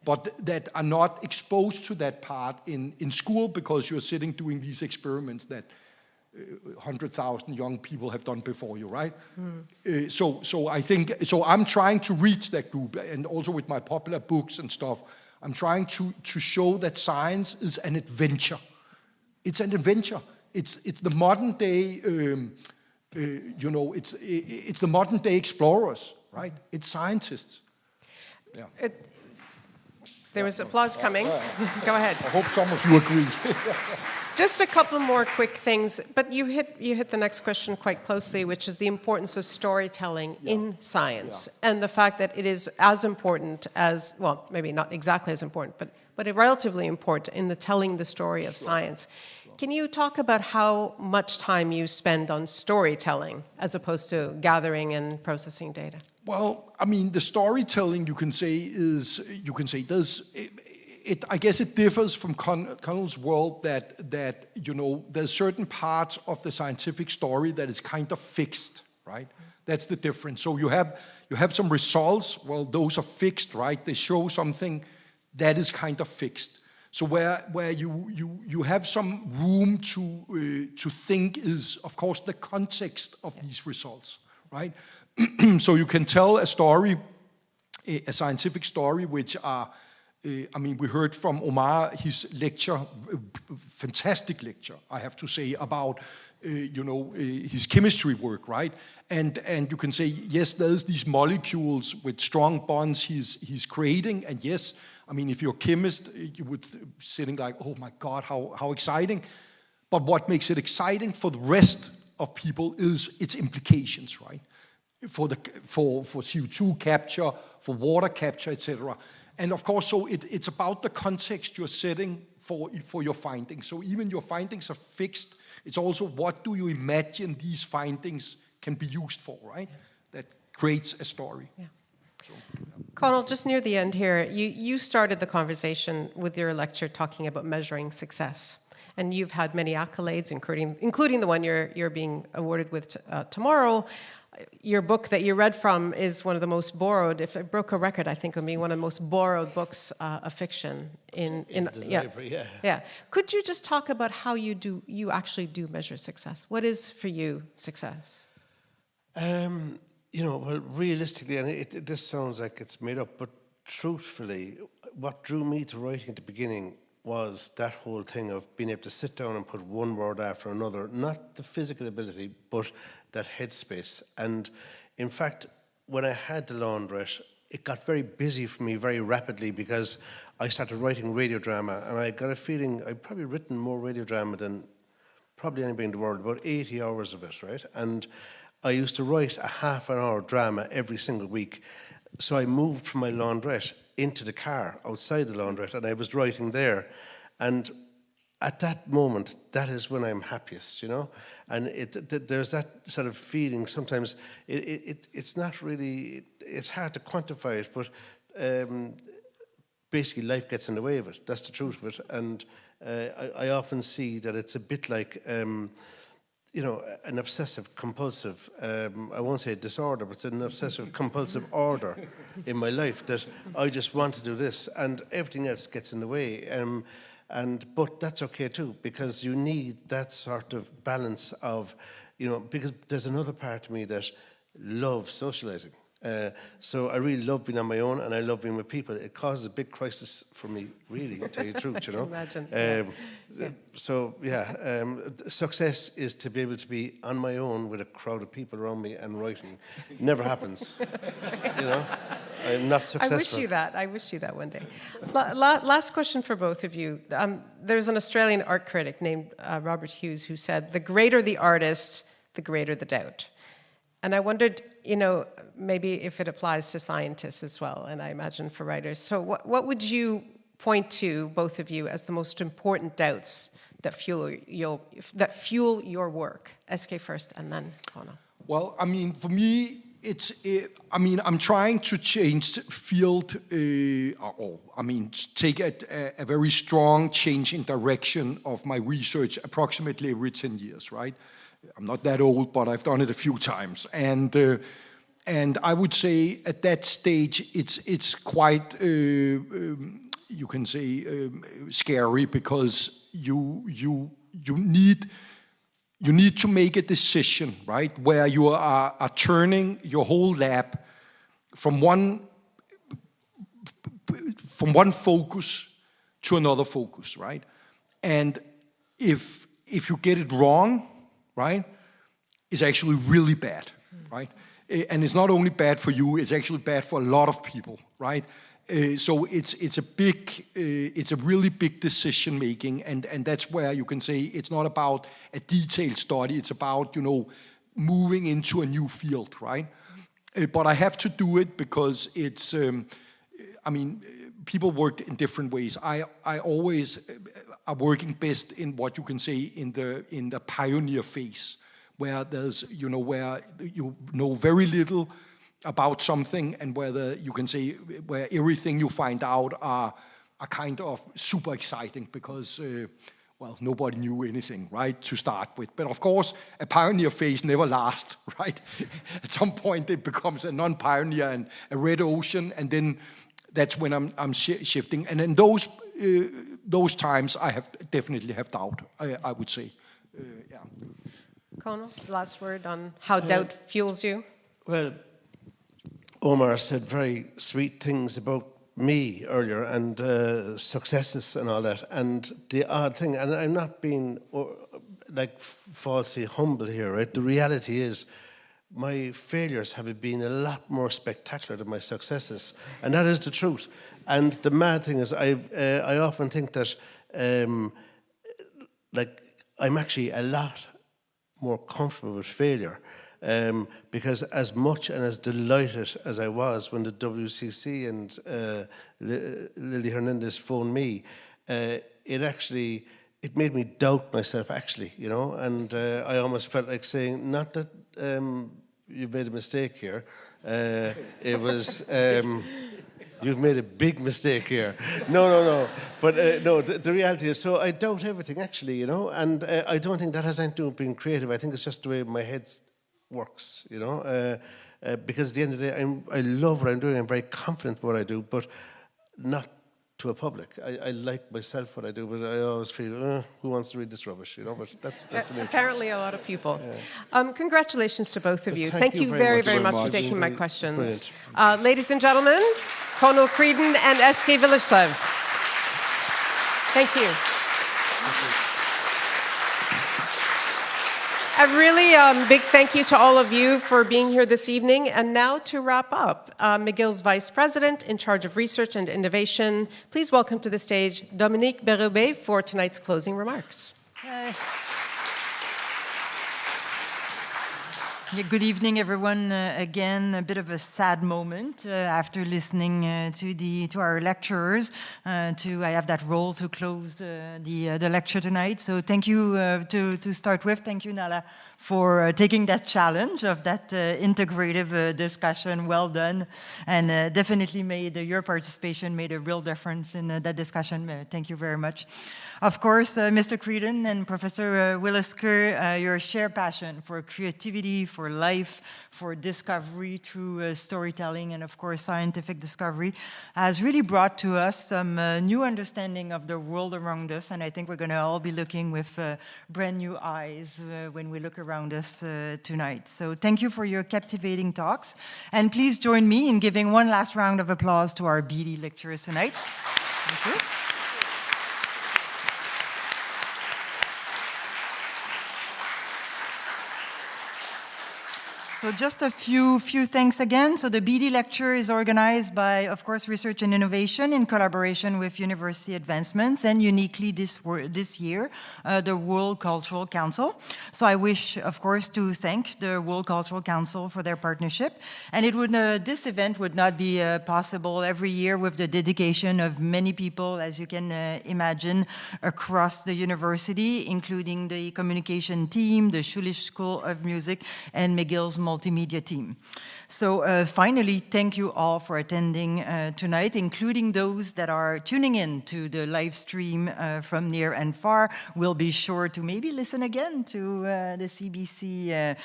Speaker 11: But that are not exposed to that part in school because you're sitting doing these experiments that 100,000 young people have done before you, right? So I think, so I'm trying to reach that group, and also with my popular books and stuff, I'm trying to show that science is an adventure. It's an adventure. It's the modern day, it's the modern day explorers, right? It's scientists. Yeah.
Speaker 7: There was applause coming. Go ahead.
Speaker 11: I hope some of you agree.
Speaker 7: Just a couple more quick things, but you hit the next question quite closely, which is the importance of storytelling in science, and the fact that it is as important as, well, maybe not exactly as important, but relatively important in the telling the story of science. Can you talk about how much time you spend on storytelling as opposed to gathering and processing data?
Speaker 11: Well, I mean, the storytelling, you can say, I guess it differs from Cónal's world that there's certain parts of the scientific story that is kind of fixed, right? That's the difference. So you have some results. Well, those are fixed, right? They show something that is kind of fixed. So where you have some room to think is, of course, the context of these results, right? So you can tell a story, a scientific story, which are, I mean, we heard from Omar, his lecture, fantastic lecture, I have to say, about, his chemistry work, right? And you can say, yes, there's these molecules with strong bonds he's creating, and yes, I mean, if you're a chemist, you would sitting like, oh my God, how exciting. But what makes it exciting for the rest of people is its implications, right? For CO2 capture, for water capture, etc. And of course, so it's about the context you're setting for your findings. So even your findings are fixed. It's also what do you imagine these findings can be used for, right? That creates a story.
Speaker 7: Yeah. Cónal, just near the end here, you started the conversation with your lecture talking about measuring success. And you've had many accolades, including the one you're being awarded with tomorrow. Your book that you read from is one of the most borrowed, if it broke a record, I think, of being one of the most borrowed books of fiction in the library. Yeah. Could you just talk about how you actually do measure success? What is for you success?
Speaker 10: Well, realistically, and this sounds like it's made up, but truthfully, what drew me to writing at the beginning was that whole thing of being able to sit down and put one word after another, not the physical ability, but that headspace. And in fact, when I had the laundrette, it got very busy for me very rapidly because I started writing radio drama, and I got a feeling I'd probably written more radio drama than probably anybody in the world, about 80 hours of it, right? And I used to write a half-an-hour drama every single week. So I moved from my laundrette into the car outside the laundrette, and I was writing there. And at that moment, that is when I'm happiest, And there's that sort of feeling. Sometimes it's not really, it's hard to quantify it, but basically life gets in the way of it. That's the truth of it. And I often see that it's a bit like, an obsessive compulsive, I won't say disorder, but it's an obsessive compulsive order in my life that I just want to do this and everything else gets in the way. But that's okay too, because you need that sort of balance of, because there's another part of me that loves socializing. So I really love being on my own, and I love being with people. It causes a big crisis for me, really, to tell you the truth, you know.
Speaker 7: Imagine.
Speaker 10: So, success is to be able to be on my own with a crowd of people around me and writing. Never happens, you know. I'm not successful.
Speaker 7: I wish you that one day. Last question for both of you. There's an Australian art critic named Robert Hughes who said, "The greater the artist, the greater the doubt." And I wondered, you know, maybe if it applies to scientists as well, and I imagine for writers. So what would you point to, both of you, as the most important doubts that fuel your work? Eske first, and then Cónal.
Speaker 11: Well, I mean, for me, I'm trying to change the field, take a very strong change in direction of my research approximately every 10 years, right? I'm not that old, but I've done it a few times. And I would say at that stage, it's quite, you can say, scary, because you need to make a decision, right, where you are turning your whole lab from one focus to another focus, right? And if you get it wrong, right, it's actually really bad, right? And it's not only bad for you; it's actually bad for a lot of people, right? So it's a really big decision making, and that's where you can say it's not about a detailed study. It's about, you know, moving into a new field, right? But I have to do it because it's. People work in different ways. I always are working best in what you can say in the pioneer phase, where there's, you know, where you know very little about something, and where you can say where everything you find out are kind of super exciting, because nobody knew anything, right, to start with. But of course, a pioneer phase never lasts, right? At some point it becomes a non-pioneer and a red ocean, and then that's when I'm shifting. And in those times I definitely have doubt, I would say.
Speaker 7: Cónal, last word on how doubt fuels you?
Speaker 10: Well, Omar said very sweet things about me earlier, and successes and all that. And the odd thing, and I'm not being falsely humble here, right? The reality is my failures have been a lot more spectacular than my successes, and that is the truth. And the mad thing is, I often think that I'm actually a lot more comfortable with failure. Because as much and as delighted as I was when the WCC and Lily Hernandez phoned me, it made me doubt myself, actually, you know, and I almost felt like saying, not that you've made a mistake here, it was, you've made a big mistake here. No. But the reality is, so I doubt everything, actually, you know, and I don't think that has anything to do with being creative. I think it's just the way my head's works, you know, because at the end of the day, I love what I'm doing. I'm very confident in what I do, but not to a public. I like myself what I do, but I always feel, who wants to read this rubbish, you know? But that's the nature.
Speaker 7: Apparently, a lot of people. Yeah. Congratulations to both of you.
Speaker 10: Thank
Speaker 7: you very, very much for taking my questions. Ladies and gentlemen, Cónal Creedon and Eske Willerslev. Thank you. A really big thank you to all of you for being here this evening. And now to wrap up, McGill's Vice President in charge of Research and Innovation, please welcome to the stage Dominique Bérubé for tonight's closing remarks.
Speaker 12: Yeah, good evening, everyone. Again, a bit of a sad moment after listening to our lecturers. I have that role to close the lecture tonight. So thank you to start with. Thank you, Nala, for taking that challenge of that integrative discussion. Well done, and definitely your participation made a real difference in that discussion. Thank you very much. Of course, Mr. Creedon and Professor Willerslev, your shared passion for creativity, for for life, for discovery through storytelling and, of course, scientific discovery, has really brought to us some new understanding of the world around us. And I think we're going to all be looking with brand new eyes when we look around us tonight. So thank you for your captivating talks. And please join me in giving one last round of applause to our Beatty lecturers tonight. Thank you. So just a few thanks again. So the Beatty Lecture is organized by, of course, Research and Innovation in collaboration with University Advancements and uniquely this year, the World Cultural Council. So I wish, of course, to thank the World Cultural Council for their partnership. And this event would not be possible every year with the dedication of many people, as you can imagine, across the university, including the communication team, the Schulich School of Music, and McGill's multimedia team. So finally, thank you all for attending tonight, including those that are tuning in to the live stream from near and far. We'll be sure to maybe listen again to the CBC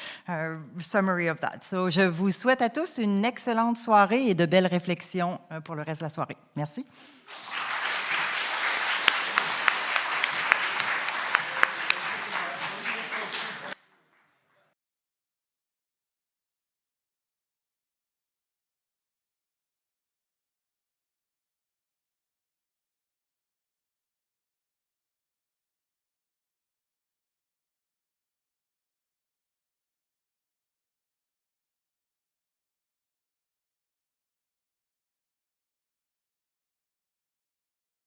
Speaker 12: summary of that. So je vous souhaite à tous une excellente soirée et de belles réflexions pour le reste de la soirée. Merci.